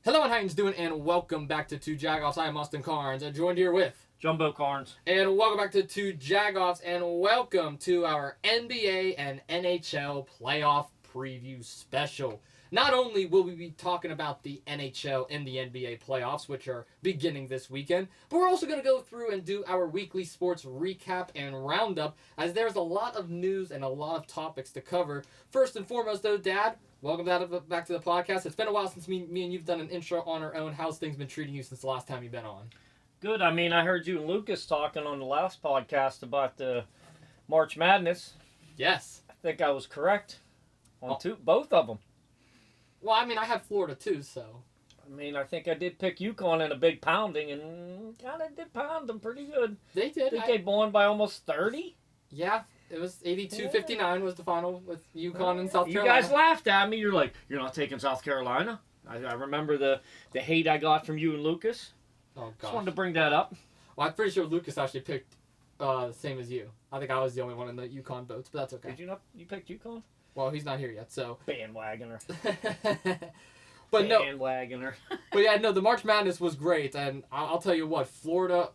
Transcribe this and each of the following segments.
Hello and how you doing, and welcome back to Two Jagoffs. I am Austin Cairns, and joined here with Jumbo Kuhns. And welcome back to Two Jagoffs, and welcome to our NBA and NHL playoff preview special. Not only will we be talking about the NHL and the NBA playoffs, which are beginning this weekend, but we're also going to go through and do our weekly sports recap and roundup, as there's a lot of news and a lot of topics to cover. First and foremost, though, Dad, welcome back to the podcast. It's been a while since me and you've done an intro on our own. How's things been treating you since the last time you've been on? Good. I mean, I heard you and Lucas talking on the last podcast about the March Madness. Yes. I think I was correct on both of them. Well, I mean, I had Florida too, so. I mean, I think I did pick UConn in a big pounding, and kind of did pound them pretty good. They did. I think they won by almost 30. Yeah. It was 82-59 was the final with UConn and South Carolina. You guys laughed at me. You're like, you're not taking South Carolina? I remember the hate I got from you and Lucas. Oh, gosh. Just wanted to bring that up. Well, I'm pretty sure Lucas actually picked the same as you. I think I was the only one in the UConn boats, but that's okay. Did you not? You picked UConn? Well, he's not here yet, so. Bandwagoner. But no. Bandwagoner. But yeah, no, the March Madness was great, and I'll tell you what, Florida,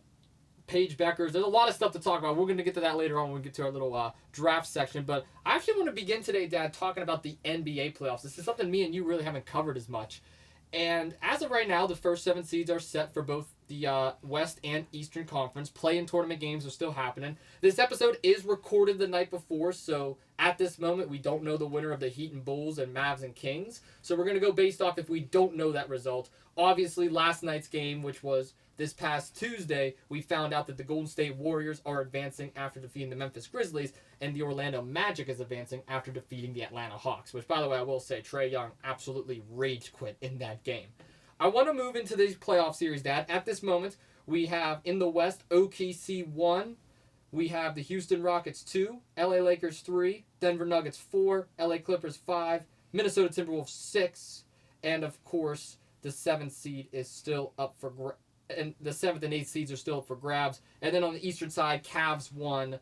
Paige Beckers, there's a lot of stuff to talk about. We're going to get to that later on when we get to our little draft section, but I actually want to begin today, Dad, talking about the NBA playoffs. This is something me and you really haven't covered as much. And as of right now, the first 7 seeds are set for both the West and Eastern Conference. Play-in tournament games are still happening. This episode is recorded the night before, so at this moment, we don't know the winner of the Heat and Bulls and Mavs and Kings. So we're going to go based off if we don't know that result. Obviously, last night's game, which was this past Tuesday, we found out that the Golden State Warriors are advancing after defeating the Memphis Grizzlies, and the Orlando Magic is advancing after defeating the Atlanta Hawks, which, by the way, I will say, Trae Young absolutely rage quit in that game. I want to move into these playoff series, Dad. At this moment, we have in the West, OKC 1. We have the Houston Rockets 2, LA Lakers 3, Denver Nuggets 4, LA Clippers 5, Minnesota Timberwolves 6, and, of course, the 7th seed is still up for and the 7th and 8th seeds are still up for grabs. And then on the Eastern side, Cavs 1,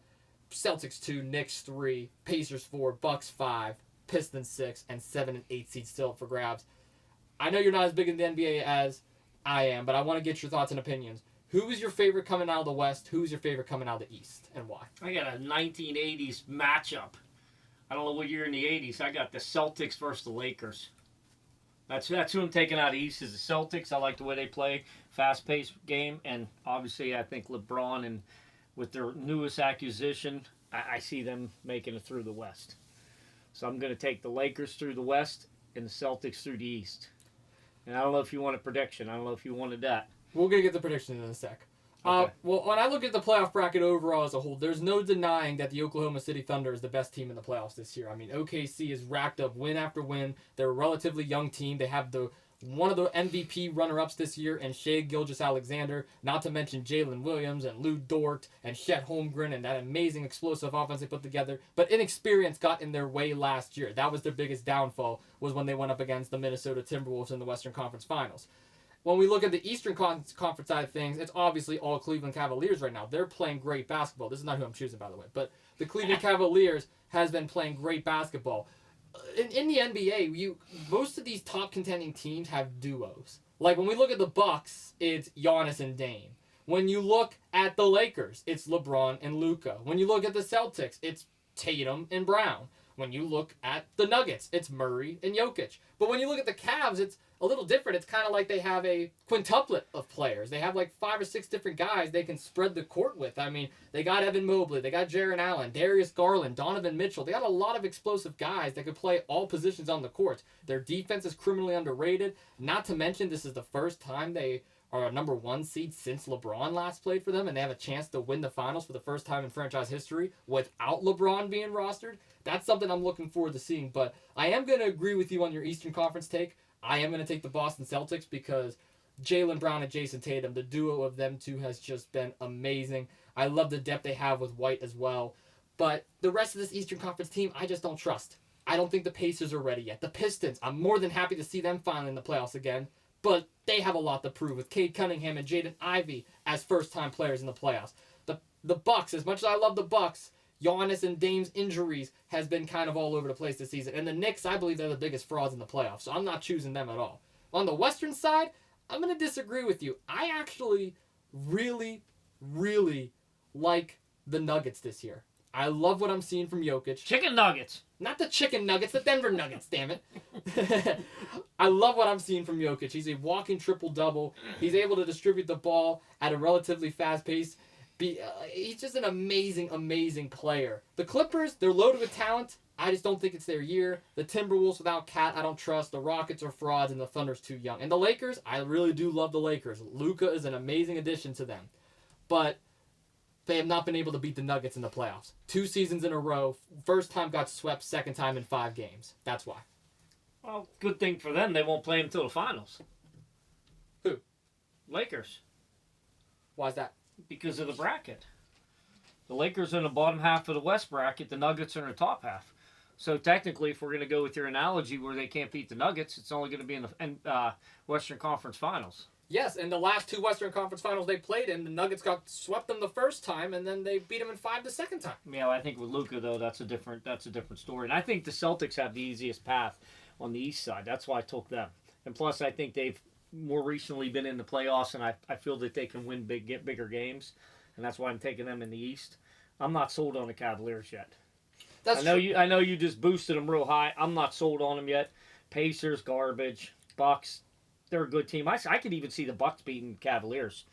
Celtics 2, Knicks 3, Pacers 4, Bucks 5, Pistons 6, and 7 and 8 seeds still up for grabs. I know you're not as big in the NBA as I am, but I want to get your thoughts and opinions. Who is your favorite coming out of the West? Who's your favorite coming out of the East, and why? I got a 1980s matchup. I don't know what year in the 80s. I got the Celtics versus the Lakers. That's who I'm taking out of East is the Celtics. I like the way they play, fast-paced game, and obviously I think LeBron and with their newest acquisition, I see them making it through the West. So I'm going to take the Lakers through the West and the Celtics through the East. And I don't know if you want a prediction. I don't know if you wanted that. We're going to get the prediction in a sec. Okay. Well, when I look at the playoff bracket overall as a whole, there's no denying that the Oklahoma City Thunder is the best team in the playoffs this year. I mean, OKC has racked up win after win. They're a relatively young team. They have one of the MVP runner-ups this year, and Shai Gilgeous-Alexander, not to mention Jalen Williams and Lou Dort and Chet Holmgren and that amazing explosive offense they put together. But inexperience got in their way last year. That was their biggest downfall, was when they went up against the Minnesota Timberwolves in the Western Conference Finals. When we look at the Eastern Conference side of things, it's obviously all Cleveland Cavaliers right now. They're playing great basketball. This is not who I'm choosing, by the way. But the Cleveland Cavaliers has been playing great basketball. In the NBA, most of these top contending teams have duos. Like when we look at the Bucks, it's Giannis and Dame. When you look at the Lakers, it's LeBron and Luka. When you look at the Celtics, it's Tatum and Brown. When you look at the Nuggets, it's Murray and Jokic. But when you look at the Cavs, it's a little different. It's kind of like they have a quintuplet of players. They have like 5 or 6 different guys they can spread the court with. I mean, they got Evan Mobley, they got Jaren Allen, Darius Garland, Donovan Mitchell. They got a lot of explosive guys that could play all positions on the court. Their defense is criminally underrated. Not to mention, this is the first time they are a number 1 seed since LeBron last played for them, and they have a chance to win the finals for the first time in franchise history without LeBron being rostered. That's something I'm looking forward to seeing. But I am going to agree with you on your Eastern Conference take. I am going to take the Boston Celtics because Jaylen Brown and Jason Tatum, the duo of them two has just been amazing. I love the depth they have with White as well. But the rest of this Eastern Conference team, I just don't trust. I don't think the Pacers are ready yet. The Pistons, I'm more than happy to see them finally in the playoffs again. But they have a lot to prove with Cade Cunningham and Jaden Ivey as first-time players in the playoffs. The Bucks, as much as I love the Bucks, Giannis and Dame's injuries has been kind of all over the place this season. And the Knicks, I believe they're the biggest frauds in the playoffs, so I'm not choosing them at all. On the Western side, I'm going to disagree with you. I actually really, really like the Nuggets this year. I love what I'm seeing from Jokic. Chicken nuggets. Not the chicken nuggets, the Denver Nuggets, damn it. I love what I'm seeing from Jokic. He's a walking triple-double. He's able to distribute the ball at a relatively fast pace. He's just an amazing, amazing player. The Clippers, they're loaded with talent. I just don't think it's their year. The Timberwolves without Cat, I don't trust. The Rockets are frauds, and the Thunder's too young. And the Lakers, I really do love the Lakers. Luka is an amazing addition to them. But they have not been able to beat the Nuggets in the playoffs. 2 seasons in a row. First time got swept, second time in 5 games. That's why. Well, good thing for them. They won't play until the finals. Who? Lakers. Why is that? Because of the bracket. The Lakers are in the bottom half of the West bracket. The Nuggets are in the top half. So technically, if we're going to go with your analogy where they can't beat the Nuggets, it's only going to be in the Western Conference Finals. Yes, and the last 2 Western Conference Finals they played in, the Nuggets got swept them the first time, and then they beat them in 5 the second time. Yeah, I think with Luka though, that's a different story. And I think the Celtics have the easiest path on the East side. That's why I took them. And plus, I think they've more recently been in the playoffs, and I feel that they can get bigger games, and that's why I'm taking them in the East. I'm not sold on the Cavaliers yet. I know you just boosted them real high. I'm not sold on them yet. Pacers, garbage. Bucks, they're a good team. I could even see the Bucks beating Cavaliers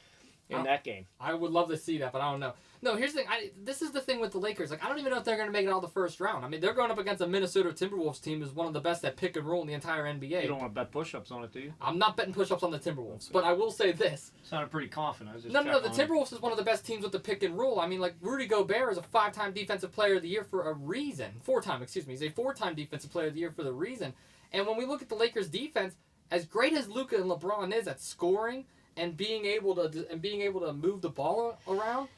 in that game. I would love to see that, but I don't know. No, here's the thing. This is the thing with the Lakers. Like, I don't even know if they're going to make it out of the first round. I mean, they're going up against a Minnesota Timberwolves team who's one of the best at pick and roll in the entire NBA. You don't want to bet push-ups on it, do you? I'm not betting push-ups on the Timberwolves, but I will say this. Sounded pretty confident. No. The Timberwolves is one of the best teams with the pick and roll. I mean, like, Rudy Gobert is a 5-time Defensive Player of the Year for a reason. 4-time, excuse me. He's a 4-time Defensive Player of the Year for the reason. And when we look at the Lakers' defense, as great as Luka and LeBron is at scoring and being able to move the ball around,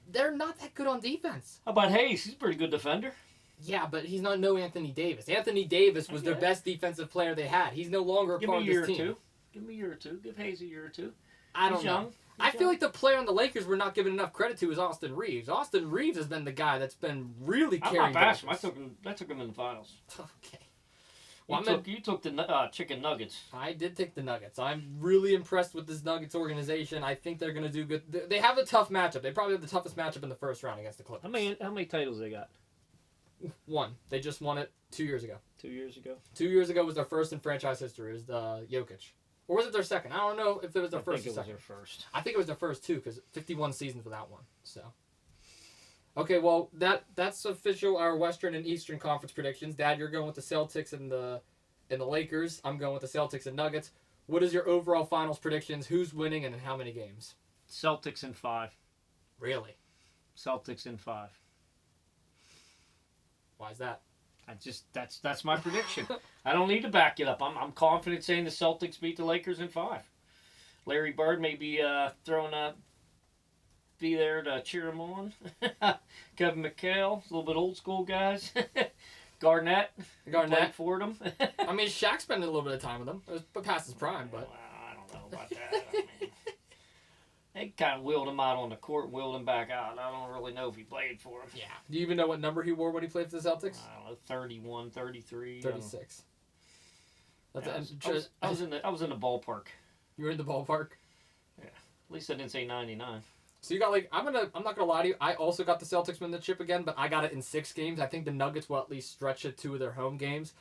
they're not that good on defense. How about Hayes? He's a pretty good defender. Yeah, but he's not no Anthony Davis. Anthony Davis was their best defensive player they had. He's no longer a part of this team. Give me a year or two. Give Hayes a year or two. I don't know. I feel like the player on the Lakers we're not giving enough credit to is Austin Reeves. Austin Reeves has been the guy that's been really carrying. I'm not bashing him. I took him in the finals. Okay. Well, you took the chicken nuggets. I did take the Nuggets. I'm really impressed with this Nuggets organization. I think they're going to do good. They have a tough matchup. They probably have the toughest matchup in the first round against the Clippers. How many titles they got? 1. They just won it 2 years ago. 2 years ago? 2 years ago was their first in franchise history. It was the Jokic. Or was it their second? I don't know if it was their first or second. I think it was their first. I think it was their first, too, because 51 seasons without one. So, okay, well, that's official, our Western and Eastern Conference predictions. Dad, you're going with the Celtics and the Lakers. I'm going with the Celtics and Nuggets. What is your overall finals predictions? Who's winning and in how many games? Celtics in 5. Really? Celtics in 5. Why is that? That's my prediction. I don't need to back it up. I'm confident saying the Celtics beat the Lakers in 5. Larry Bird may be be there to cheer him on. Kevin McHale, a little bit old school guys. Garnett for them. I mean, Shaq spent a little bit of time with them. It was past his prime, but I don't know about that. I mean, they kind of wheeled him out on the court, wheeled him back out. I don't really know if he played for him. Yeah. Do you even know what number he wore when he played for the Celtics? I don't know, 31, 33. 36. I was in the ballpark. You were in the ballpark? Yeah. At least I didn't say 99. So you got I'm not gonna lie to you. I also got the Celtics win the chip again, but I got it in 6 games. I think the Nuggets will at least stretch it 2 of their home games.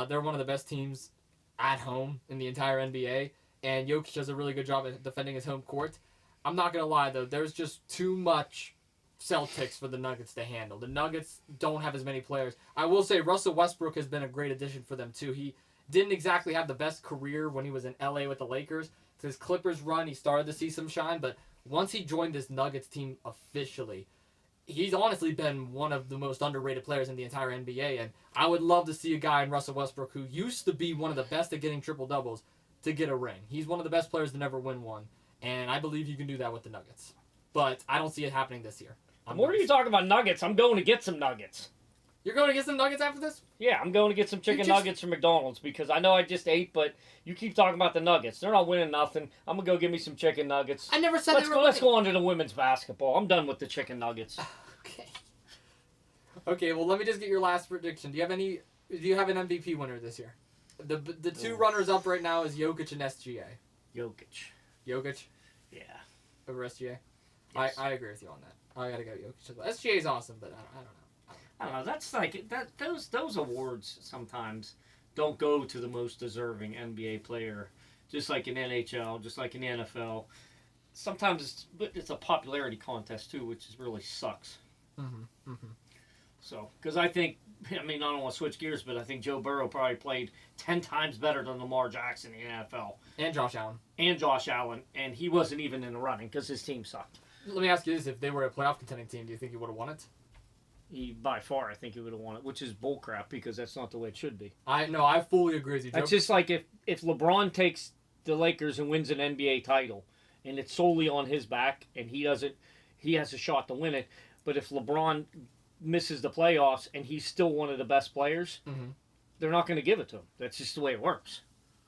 They're one of the best teams at home in the entire NBA, and Jokic does a really good job at defending his home court. I'm not gonna lie though, there's just too much Celtics for the Nuggets to handle. The Nuggets don't have as many players. I will say Russell Westbrook has been a great addition for them too. He didn't exactly have the best career when he was in LA with the Lakers. His Clippers run, he started to see some shine, but once he joined this Nuggets team officially, he's honestly been one of the most underrated players in the entire NBA, and I would love to see a guy in Russell Westbrook who used to be one of the best at getting triple-doubles to get a ring. He's one of the best players to never win one, and I believe you can do that with the Nuggets. But I don't see it happening this year. What are you talking about nuggets? I'm going to get some nuggets. You're going to get some nuggets after this? Yeah, I'm going to get some chicken nuggets from McDonald's because I know I just ate, but you keep talking about the nuggets. They're not winning nothing. I'm going to go get me some chicken nuggets. I never said Let's go on to the women's basketball. I'm done with the chicken nuggets. Okay. Okay, well, let me just get your last prediction. Do you have an MVP winner this year? The two runners up right now is Jokic and SGA. Jokic Yeah. over SGA. Yes. I agree with you on that. I gotta go Jokic. SGA is awesome, but I don't know. I don't know. That's like that. Those awards sometimes don't go to the most deserving NBA player, just like in NHL, just like in the NFL. Sometimes it's a popularity contest too, which really sucks. Mm-hmm. Mm-hmm. So, because I don't want to switch gears, but I think Joe Burrow probably played 10 times better than Lamar Jackson in the NFL. And Josh Allen. And he wasn't even in the running because his team sucked. Let me ask you this: if they were a playoff contending team, do you think he would have won it? By far, I think he would have won it, which is bullcrap because that's not the way it should be. I fully agree with you. It's just like if LeBron takes the Lakers and wins an NBA title, and it's solely on his back, and he has a shot to win it. But if LeBron misses the playoffs and he's still one of the best players, they're not going to give it to him. That's just the way it works.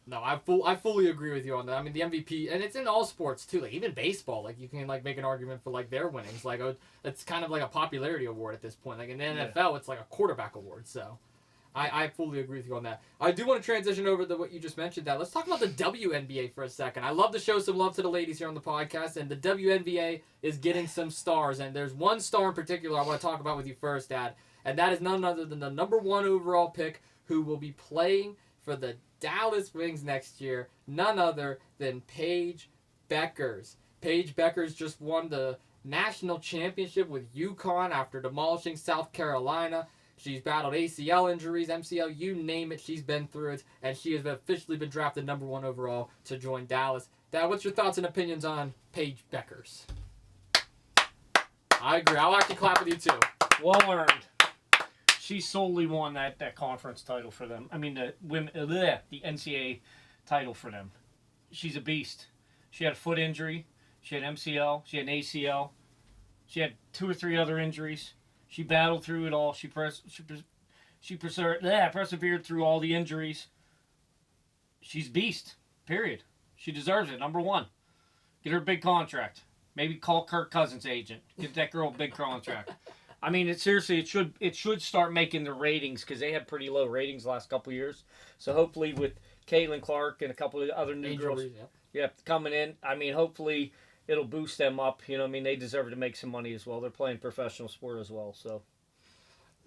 No, I fully agree with you on that. I mean, the MVP, and it's in all sports too. Like even baseball, like you can like make an argument for like their winnings. Like it's kind of like a popularity award at this point. Like in the NFL, it's like a quarterback award. So, I fully agree with you on that. I do want to transition over to what you just mentioned. That let's talk about the WNBA for a second. I love to show some love to the ladies here on the podcast, and the WNBA is getting some stars. And there's one star in particular I want to talk about with you first, Dad, and that is none other than the number 1 overall pick who will be playing for the Dallas Wings next year, none other than Paige Bueckers. Paige Bueckers just won the national championship with UConn after demolishing South Carolina. She's battled ACL injuries, MCL, you name it, she's been through it, and she has officially been drafted number 1 overall to join Dallas. Dad, what's your thoughts and opinions on Paige Bueckers? I agree. I'll actually clap with you too. Well earned. She solely won that conference title for them. I mean, the NCAA title for them. She's a beast. She had a foot injury. She had MCL. She had an ACL. She had 2 or 3 other injuries. She battled through it all. She persevered through all the injuries. She's beast. Period. She deserves it. Number 1. Get her a big contract. Maybe call Kirk Cousins' agent. Get that girl a big contract. I mean, it should start making the ratings because they had pretty low ratings the last couple of years. So hopefully with Caitlin Clark and a couple of other new girls, coming in, I mean, hopefully it'll boost them up. You know, I mean, they deserve to make some money as well. They're playing professional sport as well. So.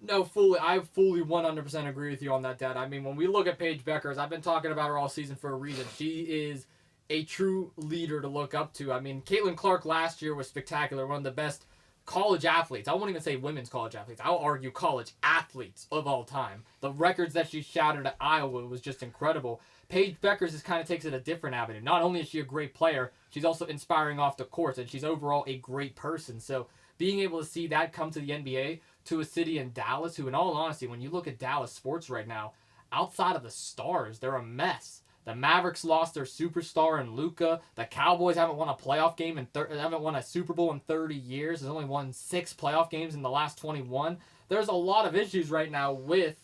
No, I fully 100% agree with you on that, Dad. I mean, when we look at Paige Bueckers, I've been talking about her all season for a reason. She is a true leader to look up to. I mean, Caitlin Clark last year was spectacular, one of the best college athletes. I won't even say women's college athletes. I'll argue college athletes of all time. The records that she shattered at Iowa was just incredible. Paige Bueckers just kind of takes it a different avenue. Not only is she a great player, she's also inspiring off the court, and she's overall a great person. So being able to see that come to the NBA, to a city in Dallas, who in all honesty, when you look at Dallas sports right now, outside of the stars, they're a mess. The Mavericks lost their superstar in Luka. The Cowboys haven't won a playoff game haven't won a Super Bowl in 30 years. There's only won 6 playoff games in the last 21. There's a lot of issues right now with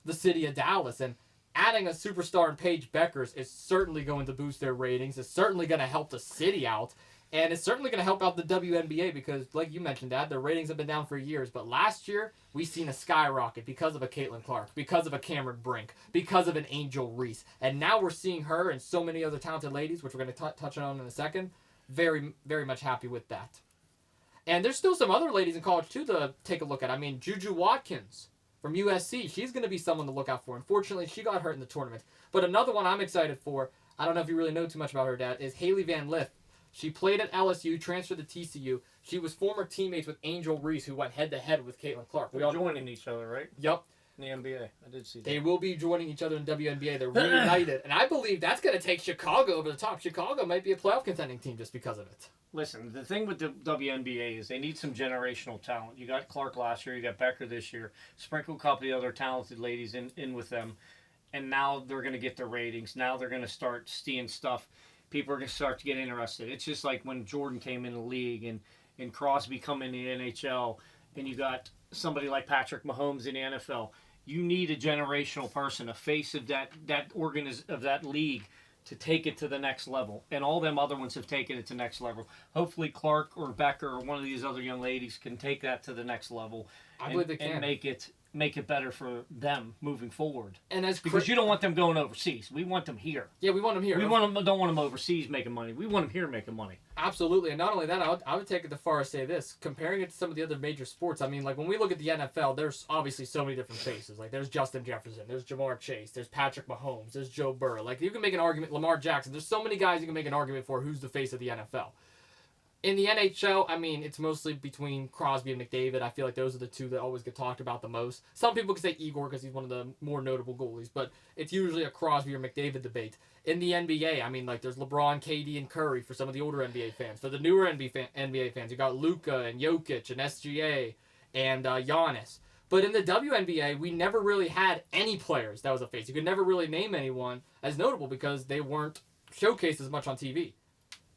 the city of Dallas, and adding a superstar in Paige Bueckers is certainly going to boost their ratings. It's certainly going to help the city out, and it's certainly going to help out the WNBA because, like you mentioned, Dad, their ratings have been down for years. But last year, we've seen a skyrocket because of a Caitlin Clark, because of a Cameron Brink, because of an Angel Reese. And now we're seeing her and so many other talented ladies, which we're going to touch on in a second. Very, very much happy with that. And there's still some other ladies in college, too, to take a look at. I mean, Juju Watkins from USC. She's going to be someone to look out for. Unfortunately, she got hurt in the tournament. But another one I'm excited for, I don't know if you really know too much about her, Dad, is Haley Van Lith. She played at LSU, transferred to TCU. She was former teammates with Angel Reese, who went head-to-head with Caitlin Clark. They're joining each other, right? Yep. In the NBA. I did see that. They will be joining each other in WNBA. They're reunited. And I believe that's going to take Chicago over the top. Chicago might be a playoff contending team just because of it. Listen, the thing with the WNBA is they need some generational talent. You got Clark last year. You got Becker this year. Sprinkle a couple of other talented ladies in with them. And now they're going to get the ratings. Now they're going to start seeing stuff. People are going to start to get interested. It's just like when Jordan came in the league and Crosby come in the NHL and you got somebody like Patrick Mahomes in the NFL. You need a generational person, a face of that league to take it to the next level. And all them other ones have taken it to the next level. Hopefully Clark or Becker or one of these other young ladies can take that to the next level. I believe they can. And make it make it better for them moving forward. And because you don't want them going overseas. We want them here. Yeah, we want them here. We want them, don't want them overseas making money. We want them here making money. Absolutely. And not only that, I would take it as far as say this. Comparing it to some of the other major sports, I mean, like when we look at the NFL, there's obviously so many different faces. Like there's Justin Jefferson, there's Jamar Chase, there's Patrick Mahomes, there's Joe Burrow. Like you can make an argument, Lamar Jackson. There's so many guys you can make an argument for who's the face of the NFL. In the NHL, I mean, it's mostly between Crosby and McDavid. I feel like those are the two that always get talked about the most. Some people can say Igor because he's one of the more notable goalies, but it's usually a Crosby or McDavid debate. In the NBA, I mean, like there's LeBron, KD, and Curry for some of the older NBA fans. For the newer NBA fans, you got Luka and Jokic and SGA and Giannis. But in the WNBA, we never really had any players that was a face. You could never really name anyone as notable because they weren't showcased as much on TV.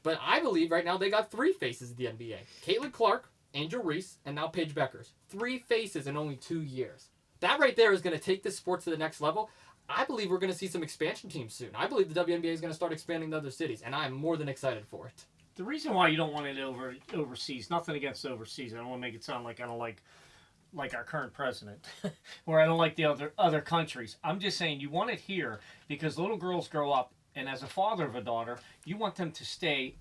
But I believe right now they got 3 faces of the NBA. Caitlin Clark, Angel Reese, and now Paige Beckers. 3 faces in only 2 years. That right there is going to take this sport to the next level. I believe we're going to see some expansion teams soon. I believe the WNBA is going to start expanding to other cities, and I am more than excited for it. The reason why you don't want it overseas, nothing against overseas. I don't want to make it sound like I don't like our current president, or I don't like the other countries. I'm just saying you want it here because little girls grow up, and as a father of a daughter, you want them to stay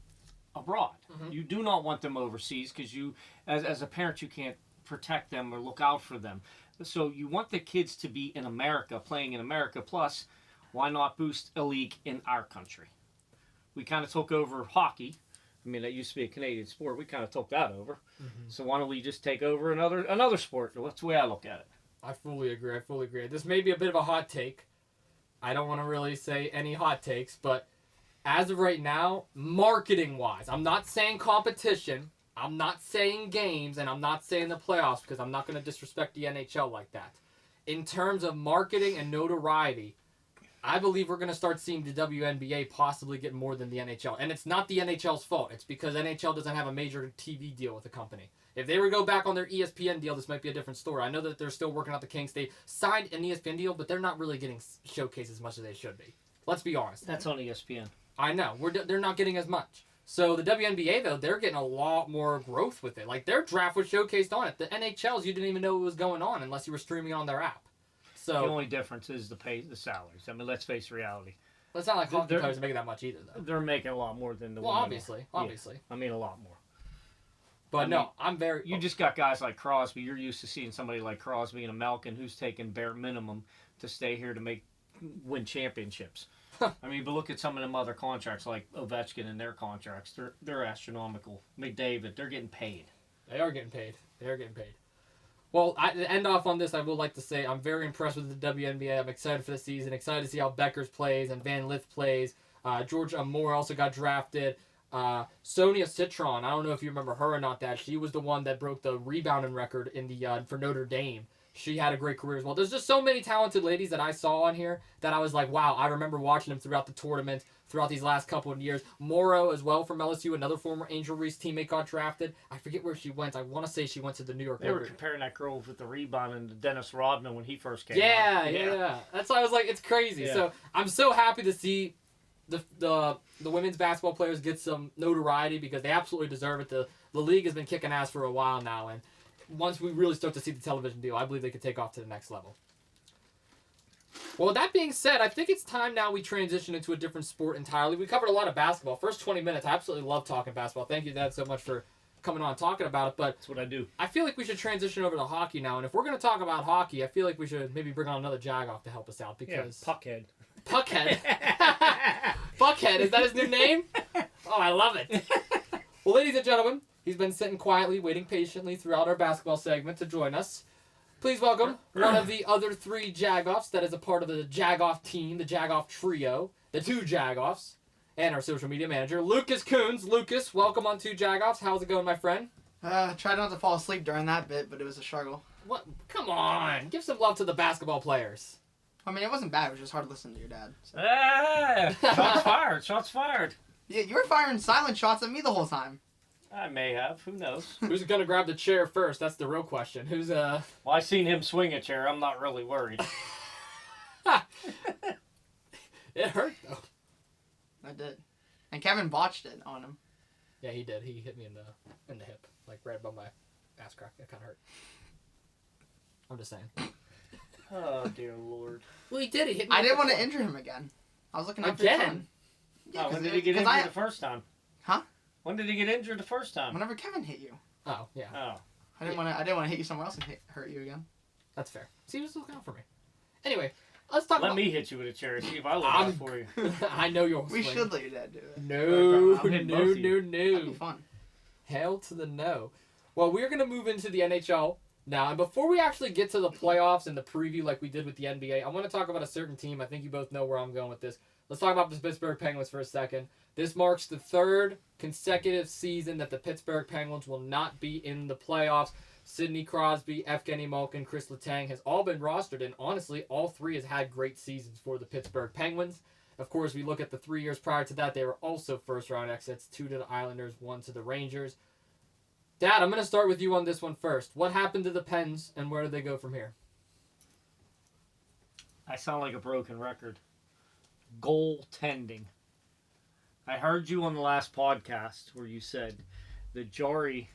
abroad. Mm-hmm. You do not want them overseas because you, as a parent, you can't protect them or look out for them. So you want the kids to be in America, playing in America. Plus, why not boost a league in our country? We kind of took over hockey. I mean, that used to be a Canadian sport. We kind of took that over. Mm-hmm. So why don't we just take over another sport? That's the way I look at it. I fully agree. This may be a bit of a hot take. I don't want to really say any hot takes, but as of right now, marketing-wise, I'm not saying competition, I'm not saying games, and I'm not saying the playoffs because I'm not going to disrespect the NHL like that. In terms of marketing and notoriety, I believe we're going to start seeing the WNBA possibly get more than the NHL. And it's not the NHL's fault. It's because NHL doesn't have a major TV deal with the company. If they were to go back on their ESPN deal, this might be a different story. I know that they're still working out the kinks. They signed an ESPN deal, but they're not really getting showcased as much as they should be. Let's be honest. That's on ESPN. I know. They're not getting as much. So the WNBA, though, they're getting a lot more growth with it. Like, their draft was showcased on it. The NHL's, you didn't even know what was going on unless you were streaming on their app. So the only difference is the salaries. I mean, let's face reality. Well, it's not like hockey players are making that much either, though. They're making a lot more than the women. Well, obviously. Yeah. I mean, a lot more. But I'm very... You just got guys like Crosby. You're used to seeing somebody like Crosby and a Malkin who's taking bare minimum to stay here to win championships. I mean, but look at some of them other contracts like Ovechkin and their contracts. They're astronomical. McDavid, they're getting paid. They are getting paid. Well, to end off on this, I would like to say I'm very impressed with the WNBA. I'm excited for the season. Excited to see how Beckers plays and Van Lith plays. George Moore also got drafted. Sonia Citron, I don't know if you remember her or not. That she was the one that broke the rebounding record in the for Notre Dame. She had a great career as well. There's just so many talented ladies that I saw on here that I was like, wow, I remember watching them throughout the tournament, throughout these last couple of years. Morrow as well from LSU, another former Angel Reese teammate, got drafted. I forget where she went. I want to say she went to the New York They were comparing that girl with the rebounding to Dennis Rodman when he first came out. Yeah. That's why I was like, it's crazy. Yeah. So I'm so happy to see the women's basketball players get some notoriety because they absolutely deserve it. The league has been kicking ass for a while now, and once we really start to see the television deal, I believe they could take off to the next level. Well, with that being said, I think it's time now we transition into a different sport entirely. We covered a lot of basketball. First 20 minutes, I absolutely love talking basketball. Thank you, Dad, so much for coming on and talking about it. But that's what I do. I feel like we should transition over to hockey now. And if we're going to talk about hockey, I feel like we should maybe bring on another Jagoff to help us out. Because Puckhead. Puckhead? Puckhead, is that his new name? Oh, I love it. Well, ladies and gentlemen, he's been sitting quietly, waiting patiently throughout our basketball segment to join us. Please welcome one of the other 3 Jagoffs that is a part of the Jagoff team, the Jagoff trio, the 2 Jagoffs, and our social media manager, Lucas Kuhns. Lucas, welcome on 2 Jagoffs. How's it going, my friend? Tried not to fall asleep during that bit, but it was a struggle. What? Come on. Give some love to the basketball players. I mean, it wasn't bad. It was just hard to listen to your dad. So. Shots fired. Shots fired. Yeah, you were firing silent shots at me the whole time. I may have. Who knows? Who's going to grab the chair first? That's the real question. Who's Well, I seen him swing a chair. I'm not really worried. It hurt, though. I did. And Kevin botched it on him. Yeah, he did. He hit me in the hip, like right above my ass crack. It kind of hurt. I'm just saying. Oh, dear Lord. Well, he did. He hit me I with didn't the want to club. injure him again. I was looking out Again? for him. Oh, when did he get injured the first time? Huh? When did he get injured the first time? Whenever Kevin hit you. Oh, yeah. Oh. I didn't want to hit you somewhere else and hurt you again. That's fair. See, he was looking out for me. Anyway, let's talk Let about... me hit you with a chair. See if I look out for you. I know you'll We swing. should let your dad do it. No, I'll hit no, both of no, you. no. That'd be fun. Hell to the no. Well, we're going to move into the NHL now. And before we actually get to the playoffs and the preview like we did with the NBA, I want to talk about a certain team. I think you both know where I'm going with this. Let's talk about the Pittsburgh Penguins for a second. This marks the third consecutive season that the Pittsburgh Penguins will not be in the playoffs. Sidney Crosby, Evgeny Malkin, Chris Letang has all been rostered, and honestly, all three has had great seasons for the Pittsburgh Penguins. Of course, we look at the 3 years prior to that, they were also first-round exits, 2 to the Islanders, 1 to the Rangers. Dad, I'm going to start with you on this one first. What happened to the Pens, and where do they go from here? I sound like a broken record. Goaltending. I heard you on the last podcast where you said that Jari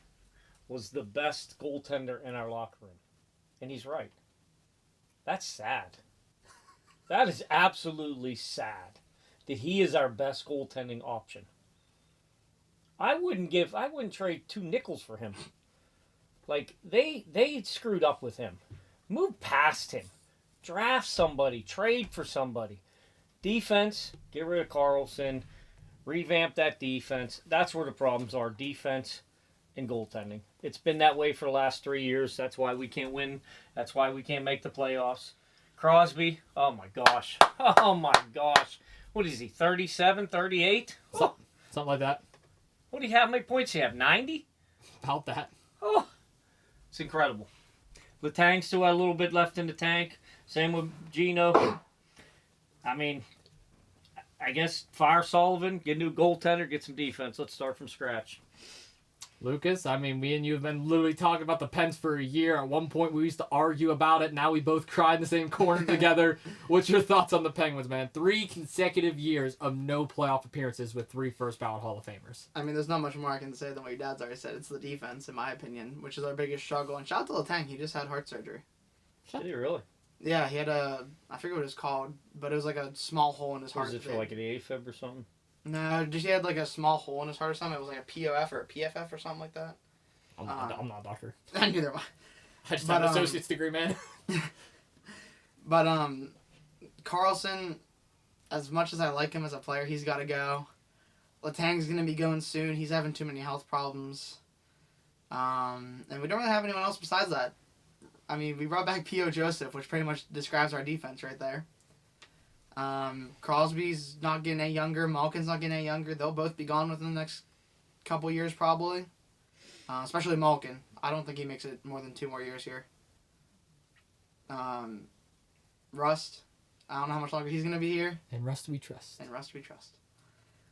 was the best goaltender in our locker room. And he's right. That's sad. That is absolutely sad that he is our best goaltending option. I wouldn't trade 2 nickels for him. Like, they screwed up with him. Move past him. Draft somebody. Trade for somebody. Defense, get rid of Carlson. Revamp that defense. That's where the problems are. Defense and goaltending. It's been that way for the last 3 years. That's why we can't win. That's why we can't make the playoffs. Crosby, oh my gosh. Oh my gosh. What is he, 37, 38? Something like that. What do you have? How many points do you have? 90? About that. Oh, it's incredible. Letang still had a little bit left in the tank. Same with Gino. I mean, I guess fire Sullivan, get a new goaltender, get some defense. Let's start from scratch. Lucas, I mean, me and you have been literally talking about the Pens for a year. At one point, we used to argue about it. Now we both cry in the same corner together. What's your thoughts on the Penguins, man? 3 consecutive years of no playoff appearances with 3 first-ballot Hall of Famers. I mean, there's not much more I can say than what your dad's already said. It's the defense, in my opinion, which is our biggest struggle. And shout out to Letang. He just had heart surgery. Did he really? Yeah, he had I forget what it's called, but it was like a small hole in his heart. Was it for like an AFib or something? No, just he had like a small hole in his heart or something. It was like a POF or a PFF or something like that. I'm not a doctor. Neither am I. I just have an associate's degree, man. But Carlson, as much as I like him as a player, he's got to go. Letang's going to be going soon. He's having too many health problems. And we don't really have anyone else besides that. I mean, we brought back P.O. Joseph, which pretty much describes our defense right there. Crosby's not getting any younger. Malkin's not getting any younger. They'll both be gone within the next couple years probably. Especially Malkin. I don't think he makes it more than 2 more years here. Rust. I don't know how much longer he's going to be here. And Rust we trust.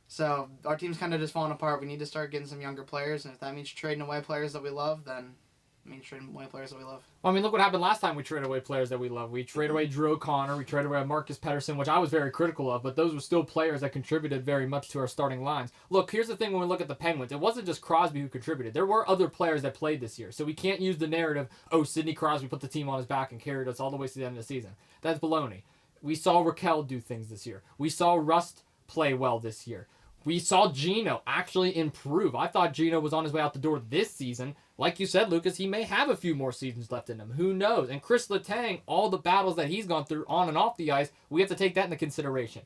So our team's kind of just falling apart. We need to start getting some younger players. And if that means trading away players that we love, then it means trading away players that we love. Well, I mean, look what happened last time we traded away players that we love. We traded away Drew O'Connor. We traded away Marcus Pettersson, which I was very critical of, but those were still players that contributed very much to our starting lines. Look, here's the thing when we look at the Penguins. It wasn't just Crosby who contributed. There were other players that played this year, so we can't use the narrative, oh, Sidney Crosby put the team on his back and carried us all the way to the end of the season. That's baloney. We saw Raquel do things this year. We saw Rust play well this year. We saw Gino actually improve. I thought Gino was on his way out the door this season. Like you said, Lucas, he may have a few more seasons left in him. Who knows? And Chris Letang, all the battles that he's gone through on and off the ice, we have to take that into consideration.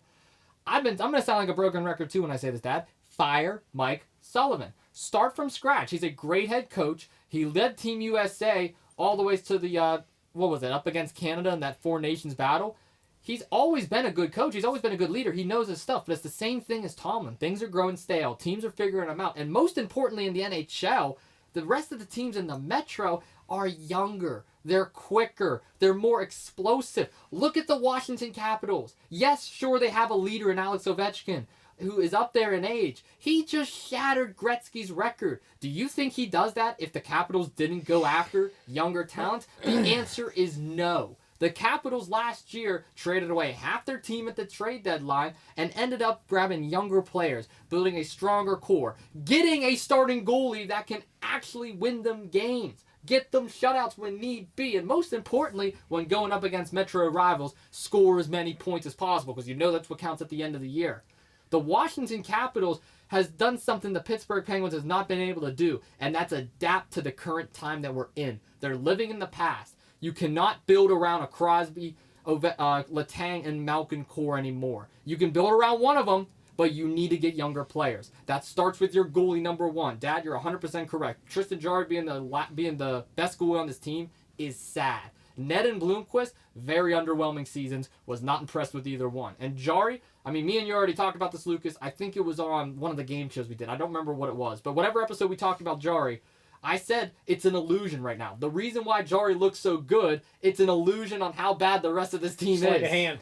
I'm going to sound like a broken record too when I say this, Dad. Fire Mike Sullivan. Start from scratch. He's a great head coach. He led Team USA all the way to the, up against Canada in that 4 Nations battle. He's always been a good coach. He's always been a good leader. He knows his stuff, but it's the same thing as Tomlin. Things are growing stale. Teams are figuring them out. And most importantly in the NHL, the rest of the teams in the Metro are younger. They're quicker. They're more explosive. Look at the Washington Capitals. Yes, sure, they have a leader in Alex Ovechkin, who is up there in age. He just shattered Gretzky's record. Do you think he does that if the Capitals didn't go after younger talent? The answer is no. The Capitals last year traded away half their team at the trade deadline and ended up grabbing younger players, building a stronger core, getting a starting goalie that can actually win them games. get them shutouts when need be, and most importantly, when going up against Metro rivals, score as many points as possible, because you know that's what counts at the end of the year. The Washington Capitals has done something the Pittsburgh Penguins has not been able to do, and that's adapt to the current time that we're in. They're living in the past. You cannot build around a Crosby, Letang, and Malkin core anymore. You can build around one of them, but you need to get younger players. That starts with your goalie number one. Dad, you're 100% correct. Tristan Jarry being the best goalie on this team is sad. Ned and Bloomquist, very underwhelming seasons. Was not impressed with either one. And Jarry, I mean, me and you already talked about this, Lucas. I think it was on one of the game shows we did. I don't remember what it was. But whatever episode we talked about Jarry, I said it's an illusion right now. The reason why Jarry looks so good, it's an illusion on how bad the rest of this team Sleight is. of hand.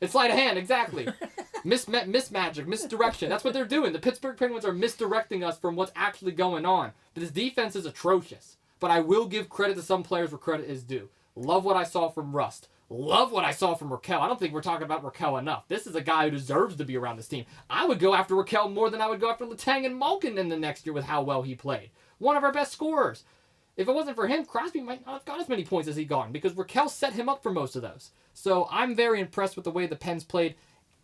It's sleight of hand, exactly. Mismagic, misdirection. That's what they're doing. The Pittsburgh Penguins are misdirecting us from what's actually going on. This defense is atrocious. But I will give credit to some players where credit is due. Love what I saw from Rust. Love what I saw from Raquel. I don't think we're talking about Raquel enough. This is a guy who deserves to be around this team. I would go after Raquel more than I would go after Letang and Malkin in the next year with how well he played. One of our best scorers. If it wasn't for him, Crosby might not have got as many points as he gotten because Raquel set him up for most of those. So I'm very impressed with the way the Pens played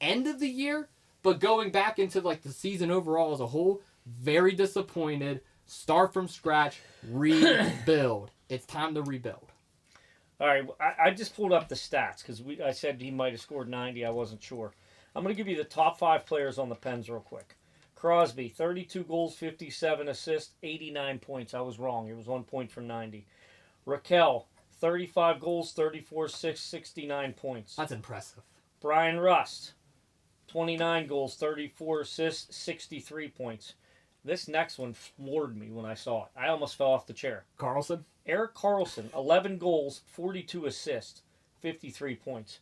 end of the year, but going back into like the season overall as a whole, very disappointed. Start from scratch, rebuild. It's time to rebuild. All right, I just pulled up the stats because I said he might have scored 90. I wasn't sure. I'm going to give you the top 5 players on the Pens real quick. Crosby, 32 goals, 57 assists, 89 points. I was wrong. It was 1 point from 90. Raquel, 35 goals, 34 assists, 69 points. That's impressive. Brian Rust, 29 goals, 34 assists, 63 points. This next one floored me when I saw it. I almost fell off the chair. Carlson? Erik Karlsson, 11 goals, 42 assists, 53 points.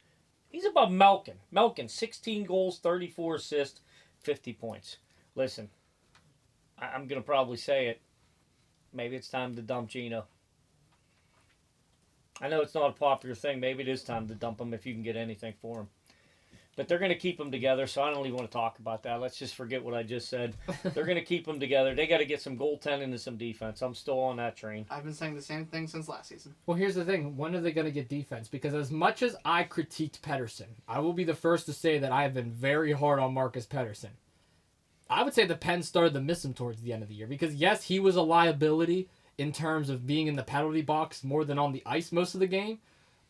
He's above Malkin. Malkin, 16 goals, 34 assists, 50 points. Listen, I'm going to probably say it. Maybe it's time to dump Gino. I know it's not a popular thing. Maybe it is time to dump him if you can get anything for him. But they're going to keep them together, so I don't even want to talk about that. Let's just forget what I just said. They're going to keep them together. They got to get some goaltending and some defense. I'm still on that train. I've been saying the same thing since last season. Well, here's the thing. When are they going to get defense? Because as much as I critiqued Pettersson, I will be the first to say that I have been very hard on Marcus Pettersson. I would say the Pens started to miss him towards the end of the year. Because, yes, he was a liability in terms of being in the penalty box more than on the ice most of the game.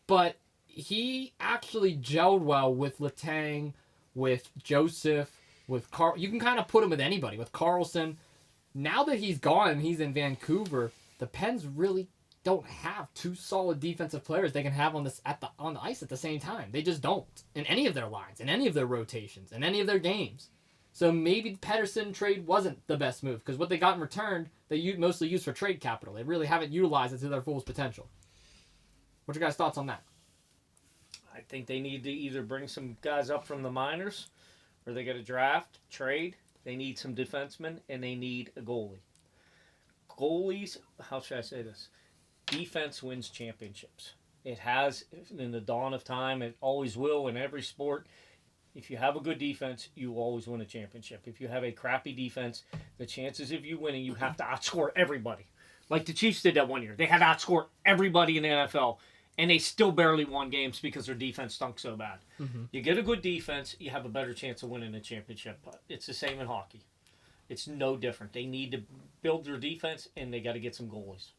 But he actually gelled well with Letang, with Joseph, with Carl. You can kind of put him with anybody, with Karlsson. Now that he's gone and he's in Vancouver, the Pens really don't have 2 solid defensive players they can have on the ice at the same time. They just don't in any of their lines, in any of their rotations, in any of their games. So maybe the Pettersson trade wasn't the best move because what they got in return, they mostly used for trade capital. They really haven't utilized it to their fullest potential. What's your guys' thoughts on that? I think they need to either bring some guys up from the minors or they got to draft, trade. They need some defensemen, and they need a goalie. Goalies, how should I say this? Defense wins championships. It has in the dawn of time. It always will in every sport. If you have a good defense, you will always win a championship. If you have a crappy defense, the chances of you winning, you have to outscore everybody. Like the Chiefs did that one year. They had to outscore everybody in the NFL. And they still barely won games because their defense stunk so bad. Mm-hmm. You get a good defense, you have a better chance of winning a championship. But it's the same in hockey. It's no different. They need to build their defense, and they got to get some goalies.